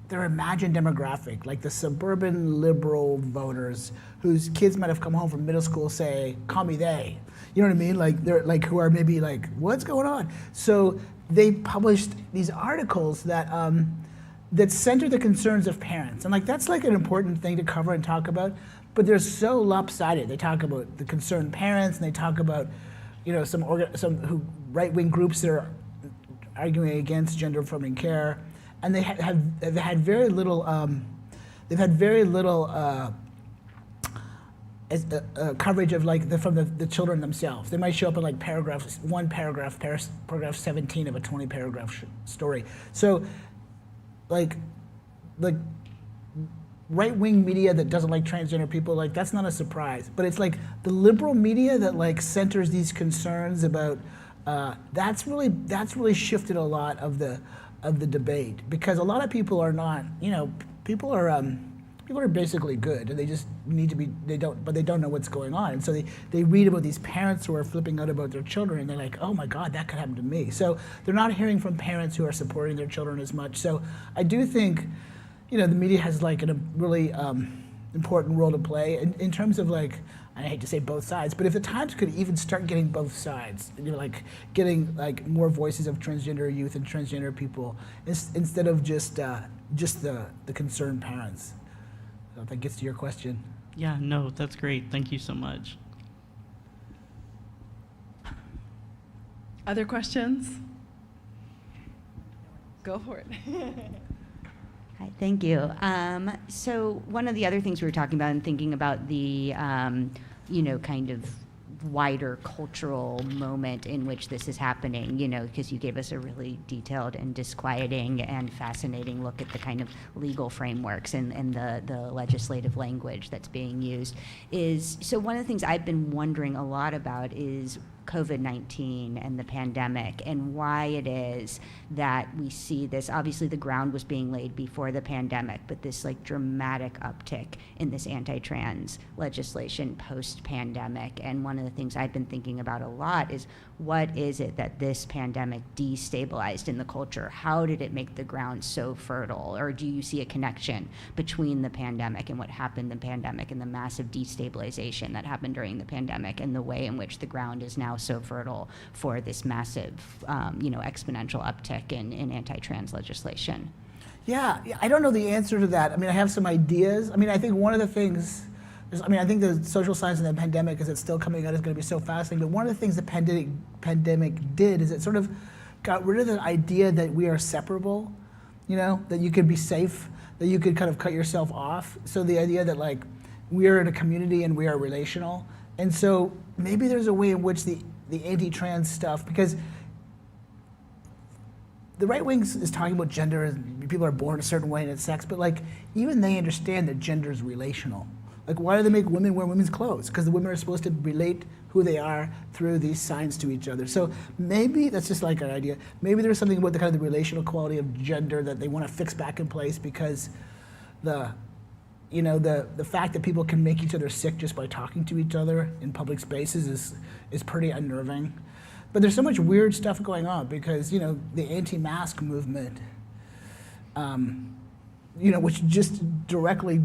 imagined demographic, like the suburban liberal voters whose kids might have come home from middle school say, call me they. You know what I mean? Like they're like who are maybe like, what's going on? So they published these articles that that center the concerns of parents. And like that's like an important thing to cover and talk about, but they're so lopsided. They talk about the concerned parents and they talk about, some right-wing groups that are arguing against gender-affirming care. And they have had very little. They've had very little coverage of from the children themselves. They might show up in like paragraph 17 of a 20-paragraph story. So, like right-wing media that doesn't like transgender people, like that's not a surprise. But it's like the liberal media that like centers these concerns about. That's really shifted a lot of the debate, because a lot of people are not, people are basically good and they just need to be, they don't know what's going on. And so they read about these parents who are flipping out about their children and they're like, oh my God, that could happen to me. So they're not hearing from parents who are supporting their children as much. So I do think, the media has like a really important role to play in terms of like, I hate to say both sides, but if the Times could even start getting both sides, like getting like more voices of transgender youth and transgender people instead of just the concerned parents. So if that gets to your question. Yeah, no, that's great. Thank you so much. Other questions? Go for it. Hi, thank you. So one of the other things we were talking about and thinking about the, kind of wider cultural moment in which this is happening, because you gave us a really detailed and disquieting and fascinating look at the kind of legal frameworks and the legislative language that's being used. So one of the things I've been wondering a lot about is COVID-19 and the pandemic, and why it is that we see this. Obviously the ground was being laid before the pandemic, but this like dramatic uptick in this anti-trans legislation post-pandemic. And one of the things I've been thinking about a lot is, what is it that this pandemic destabilized in the culture? How did it make the ground so fertile? Or do you see a connection between the pandemic and what happened in the pandemic and the massive destabilization that happened during the pandemic and the way in which the ground is now so fertile for this massive, exponential uptick in anti-trans legislation? Yeah, I don't know the answer to that. I mean, I have some ideas. I mean, I think one of the things, I think the social science of the pandemic, as it's still coming out, is going to be so fascinating. But one of the things the pandemic did is it sort of got rid of the idea that we are separable, that you could be safe, that you could kind of cut yourself off. So the idea that like we are in a community and we are relational. And so maybe there's a way in which the anti-trans stuff, because the right wing is talking about gender and people are born a certain way and it's sex, but like even they understand that gender is relational. Like why do they make women wear women's clothes? Because the women are supposed to relate who they are through these signs to each other. So maybe that's just like an idea. Maybe there's something about the kind of the relational quality of gender that they want to fix back in place, because the fact that people can make each other sick just by talking to each other in public spaces is pretty unnerving. But there's so much weird stuff going on because, the anti-mask movement, which just directly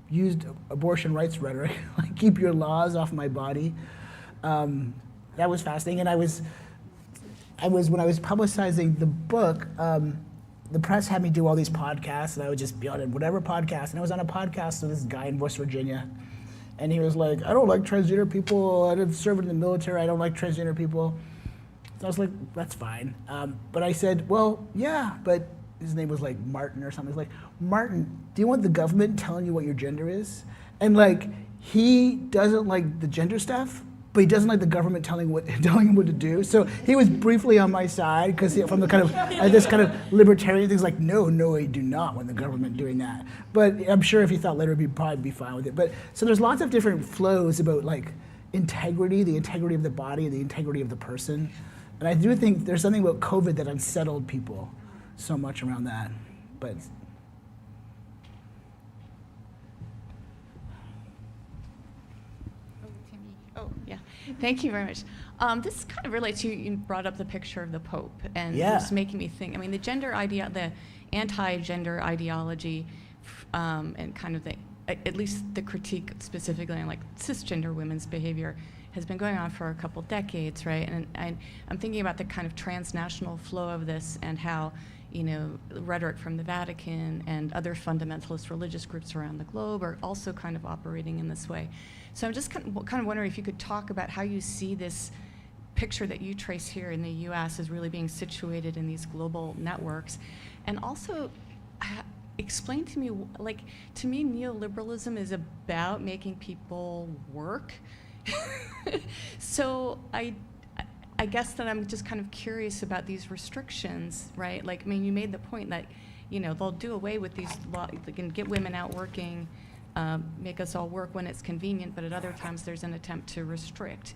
used abortion rights rhetoric, like keep your laws off my body. That was fascinating. And I was when I was publicizing the book, the press had me do all these podcasts, and I would just be on whatever podcast. And I was on a podcast with this guy in West Virginia, and he was like, I don't like transgender people. I didn't serve in the military. I don't like transgender people. So I was like, that's fine. But I said, well, yeah, but his name was like Martin or something. He's like, Martin, do you want the government telling you what your gender is? And like, he doesn't like the gender stuff, but he doesn't like the government telling him what to do. So he was briefly on my side, because from the kind of this kind of libertarian things, like, no, I do not want the government doing that. But I'm sure if he thought later, he'd probably be fine with it. But so there's lots of different flows about like integrity, the integrity of the body, the integrity of the person. And I do think there's something about COVID that unsettled people so much around that. But Oh, yeah. Thank you very much. This kind of relates to, you brought up the picture of the Pope, and Yeah. it's making me think, I mean, the anti-gender ideology, and kind of at least the critique specifically on like cisgender women's behavior has been going on for a couple decades, right? And I'm thinking about the kind of transnational flow of this, and how, rhetoric from the Vatican and other fundamentalist religious groups around the globe are also kind of operating in this way. So I'm just kind of wondering if you could talk about how you see this picture that you trace here in the US as really being situated in these global networks. And also, explain to me, like, to me, neoliberalism is about making people work. So I guess that I'm just kind of curious about these restrictions, right? Like, I mean, you made the point that, they'll do away with these laws, they can get women out working, make us all work when it's convenient, but at other times there's an attempt to restrict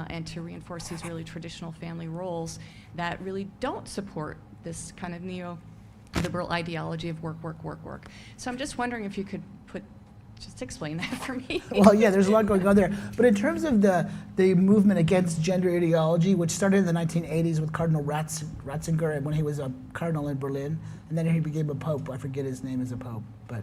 and to reinforce these really traditional family roles that really don't support this kind of neoliberal ideology of work. So I'm just wondering if you could just explain that for me. well, yeah, there's a lot going on there. But in terms of the movement against gender ideology, which started in the 1980s with Cardinal Ratzinger when he was a cardinal in Berlin, and then he became a pope. I forget his name as a pope, but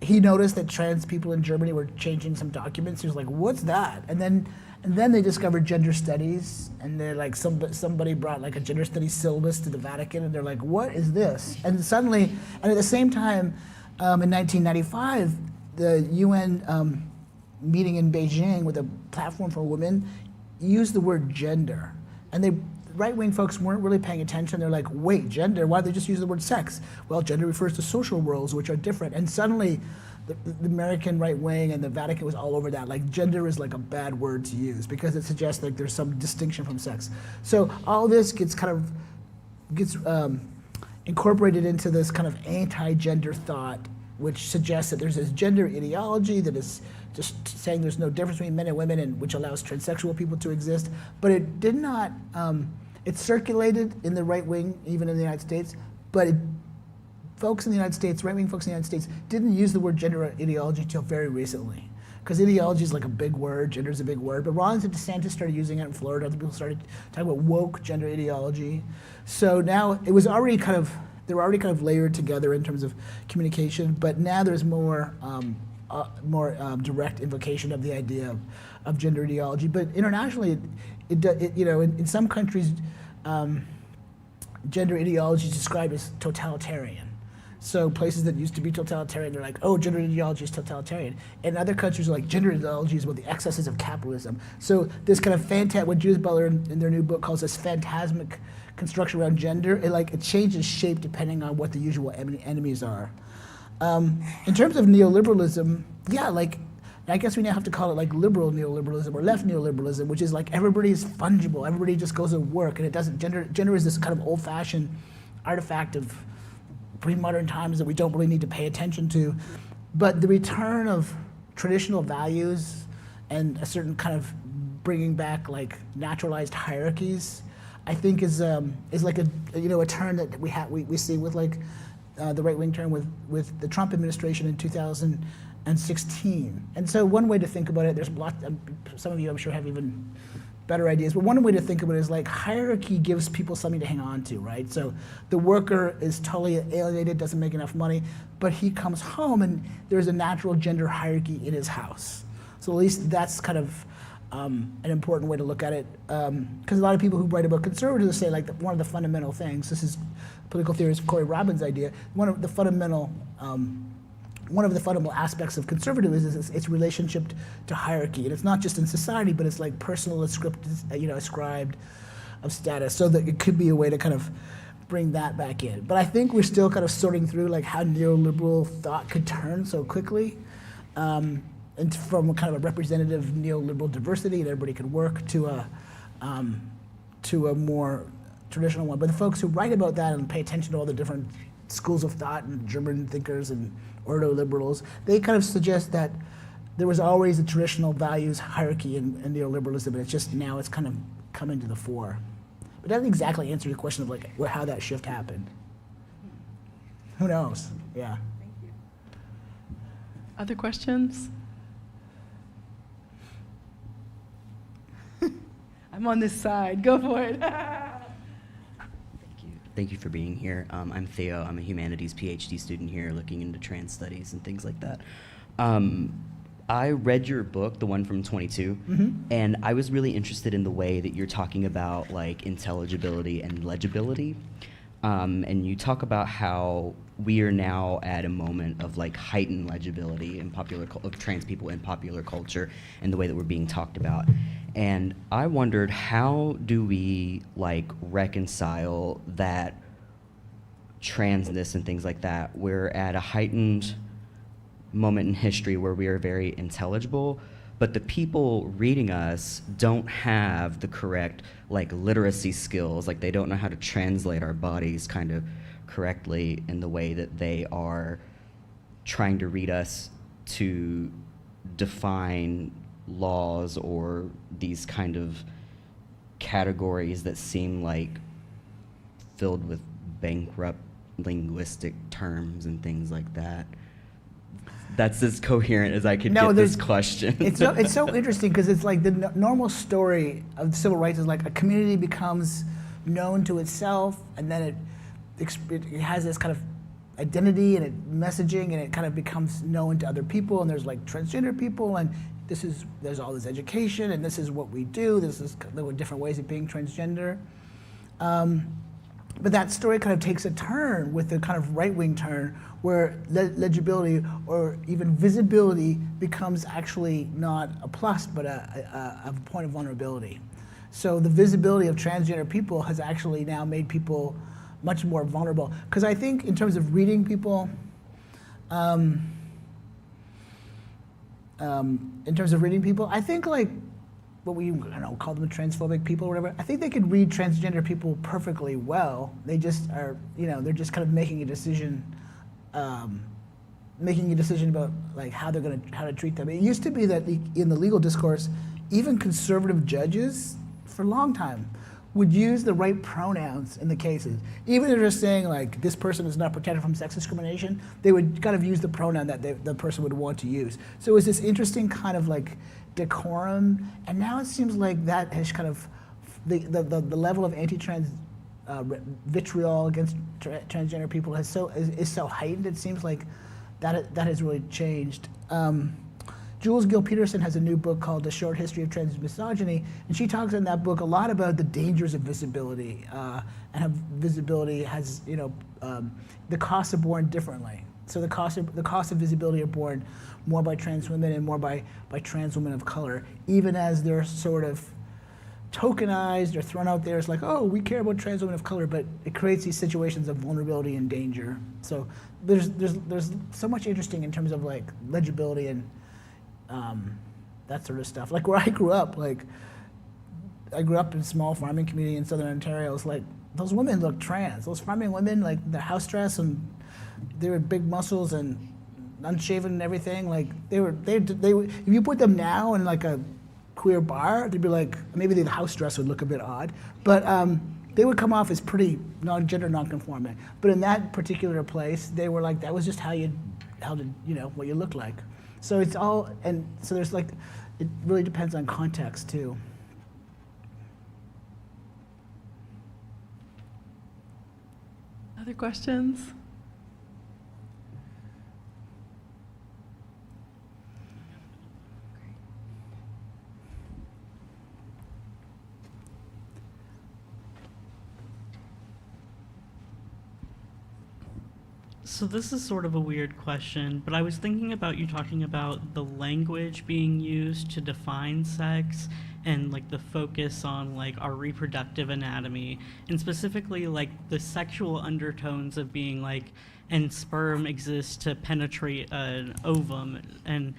he noticed that trans people in Germany were changing some documents. He was like, "What's that?" And then they discovered gender studies, and they're like, somebody brought like a gender studies syllabus to the Vatican, and they're like, "What is this?" And suddenly, and at the same time, in 1995, the UN meeting in Beijing with a platform for women used the word gender, and right-wing folks weren't really paying attention. They're like, wait, gender? Why don't they just use the word sex? Well, gender refers to social roles, which are different. And suddenly, the American right wing and the Vatican was all over that. Like, gender is like a bad word to use because it suggests like there's some distinction from sex. So all this gets incorporated into this kind of anti-gender thought, which suggests that there's this gender ideology that is just saying there's no difference between men and women, and which allows transsexual people to exist. But it did not. It circulated in the right wing, even in the United States, but folks in the United States, right-wing folks in the United States, didn't use the word gender ideology until very recently. Because ideology is like a big word, gender is a big word. But Ron DeSantis started using it in Florida. Other people started talking about woke gender ideology. So now it was already they were already kind of layered together in terms of communication. But now there's more direct invocation of the idea of gender ideology. But internationally, in some countries, gender ideology is described as totalitarian. So places that used to be totalitarian, they're like, oh, gender ideology is totalitarian. And other countries are like, gender ideology is about the excesses of capitalism. So this kind of what Judith Butler in their new book calls this phantasmic construction around gender, it changes shape depending on what the usual enemies are. In terms of neoliberalism, I guess we now have to call it like liberal neoliberalism or left neoliberalism, which is like everybody is fungible, everybody just goes to work, and it doesn't, gender is this kind of old-fashioned artifact of pre-modern times that we don't really need to pay attention to. But the return of traditional values and a certain kind of bringing back like naturalized hierarchies, I think is like a turn that we see with like the right-wing turn with the Trump administration in 2016. And so one way to think about it, there's some of you I'm sure have even better ideas. But one way to think of it is like hierarchy gives people something to hang on to, right? So the worker is totally alienated, doesn't make enough money, but he comes home and there's a natural gender hierarchy in his house. So at least that's kind of an important way to look at it. Because a lot of people who write about conservatives say like one of the fundamental things, this is political theorist Corey Robbins' idea, one of the fundamental aspects of conservatism is its relationship to hierarchy. And it's not just in society, but it's like personal ascribed of status. So that it could be a way to kind of bring that back in. But I think we're still kind of sorting through like how neoliberal thought could turn so quickly. And from a kind of a representative neoliberal diversity that everybody could work to a more traditional one. But the folks who write about that and pay attention to all the different schools of thought and German thinkers and ordo-liberals, they kind of suggest that there was always a traditional values hierarchy in neoliberalism, and it's just now it's kind of coming to the fore. But that doesn't exactly answer your question of like how that shift happened. Who knows? Yeah. Other questions? I'm on this side. Go for it. Thank you for being here. I'm Theo. I'm a humanities PhD student here looking into trans studies and things like that. I read your book, the one from 22, and I was really interested in the way that you're talking about like intelligibility and legibility. And you talk about how we are now at a moment of like heightened legibility in of trans people in popular culture and the way that we're being talked about. And I wondered, how do we like reconcile that transness and things like that? We're at a heightened moment in history where we are very intelligible, but the people reading us don't have the correct like literacy skills. Like they don't know how to translate our bodies kind of correctly in the way that they are trying to read us to define laws or these kind of categories that seem like filled with bankrupt linguistic terms and things like that. That's as coherent as I could get this question. It's so interesting because it's like the normal story of civil rights is like a community becomes known to itself, and then it has this kind of identity and messaging, and it kind of becomes known to other people. And there's like transgender people, and there's all this education, and this is what we do. There were different ways of being transgender. But that story kind of takes a turn with the kind of right-wing turn where legibility or even visibility becomes actually not a plus, but a point of vulnerability. So the visibility of transgender people has actually now made people much more vulnerable. Because I think in terms of reading people, I think like what we call them transphobic people or whatever. I think they could read transgender people perfectly well. They just are, they're just kind of making a decision about like how to treat them. It used to be that in the legal discourse, even conservative judges for a long time would use the right pronouns in the cases. Even if they're just saying like this person is not protected from sex discrimination, they would kind of use the pronoun that the person would want to use. So it was this interesting kind of like decorum, and now it seems like that has kind of the level of anti-trans vitriol against transgender people is so heightened. It seems like that has really changed. Jules Gill Peterson has a new book called The Short History of Trans Misogyny, and she talks in that book a lot about the dangers of visibility and how visibility has, the costs are borne differently. So the cost of visibility are borne more by trans women and more by trans women of color, even as they're sort of tokenized or thrown out there as like, oh, we care about trans women of color, but it creates these situations of vulnerability and danger. So there's so much interesting in terms of like legibility and that sort of stuff. Like where I grew up, I grew up in a small farming community in southern Ontario. It's like those women look trans. Those farming women, like their house dress, and they were big muscles and unshaven and everything. Like they were. If you put them now in like a queer bar, they'd be like, maybe the house dress would look a bit odd, but they would come off as pretty gender nonconforming. But in that particular place, they were like, that was just how what you looked like. So it's all, and so there's like, it really depends on context too. Other questions? So this is sort of a weird question, but I was thinking about you talking about the language being used to define sex and like the focus on like our reproductive anatomy and specifically like the sexual undertones of being like and sperm exists to penetrate an ovum and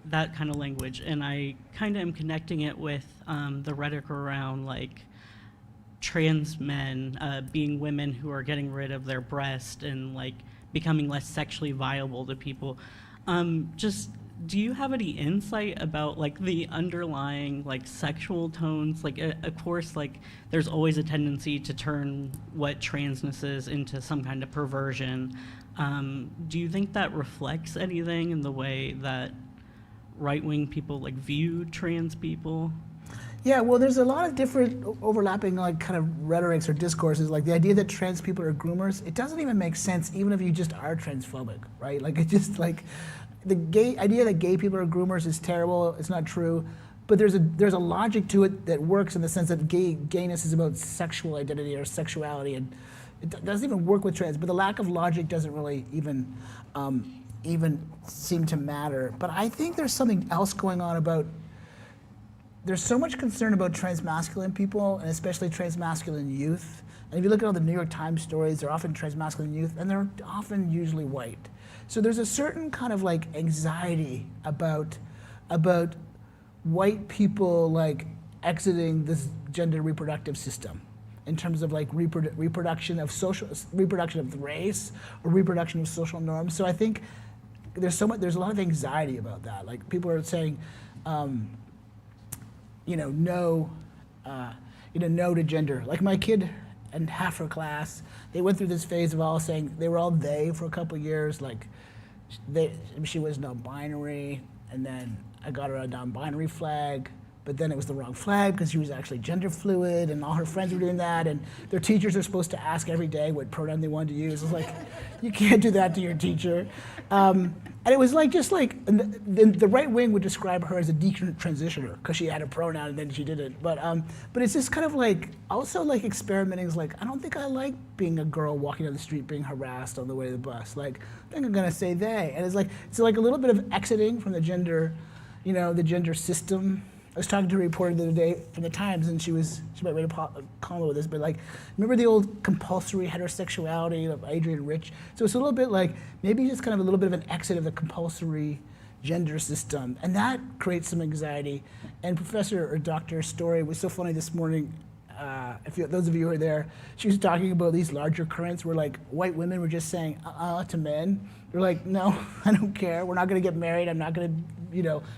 that kind of language. And I kind of am connecting it with the rhetoric around like trans men being women who are getting rid of their breast and like becoming less sexually viable to people. Just, do you have any insight about like the underlying like sexual tones? Like, of course, like there's always a tendency to turn what transness is into some kind of perversion. Do you think that reflects anything in the way that right-wing people like view trans people? Yeah, well, there's a lot of different overlapping like kind of rhetorics or discourses. Like the idea that trans people are groomers, it doesn't even make sense even if you just are transphobic, right? Like it just like the gay idea that gay people are groomers is terrible. It's not true, but there's a logic to it that works in the sense that gayness is about sexual identity or sexuality, and it doesn't even work with trans. But the lack of logic doesn't really even seem to matter. But I think there's something else going on about. There's so much concern about transmasculine people, and especially transmasculine youth. And if you look at all the New York Times stories, they're often transmasculine youth, and they're often usually white. So there's a certain kind of like anxiety about white people like exiting this gender reproductive system in terms of like reproduction of the race or reproduction of social norms. So I think there's a lot of anxiety about that. Like people are saying, no to gender. Like my kid and half her class, they went through this phase of all saying they were all they for a couple of years. Like she was non-binary, and then I got her a non-binary flag, but then it was the wrong flag because she was actually gender fluid, and all her friends were doing that, and their teachers are supposed to ask every day what pronoun they wanted to use. It's like, you can't do that to your teacher. And it was like, just like, the right wing would describe her as a detransitioner because she had a pronoun and then she didn't. But it's just kind of like, also like experimenting is like, I don't think I like being a girl walking down the street being harassed on the way to the bus. Like, I think I'm gonna say they. And it's like a little bit of exiting from the gender, the gender system. I was talking to a reporter the other day from the Times, and she might write a column with this, but like, remember the old compulsory heterosexuality of Adrienne Rich? So it's a little bit like, maybe just kind of a little bit of an exit of the compulsory gender system, and that creates some anxiety. And Professor or Dr. Story was so funny this morning, those of you who are there, she was talking about these larger currents where like white women were just saying to men. They're like, no, I don't care. We're not gonna get married. I'm not gonna,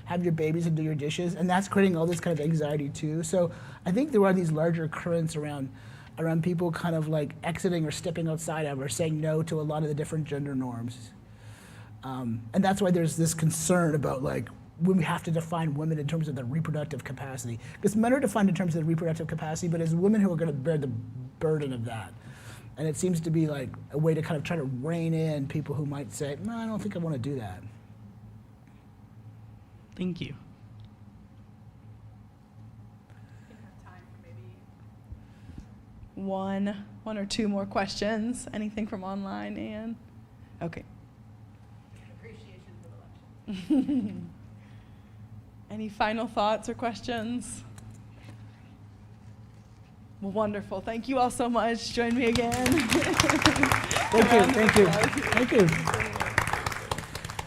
have your babies and do your dishes. And that's creating all this kind of anxiety too. So I think there are these larger currents around people kind of like exiting or stepping outside of or saying no to a lot of the different gender norms. And that's why there's this concern about like, when we have to define women in terms of their reproductive capacity. Because men are defined in terms of their reproductive capacity, but it's women who are going to bear the burden of that. And it seems to be like a way to kind of try to rein in people who might say, no, I don't think I want to do that. Thank you. We have time for maybe one or two more questions. Anything from online, Anne? Okay. Appreciation for the election. Any final thoughts or questions? Well, wonderful. Thank you all so much. Join me again. Thank you. Thank you.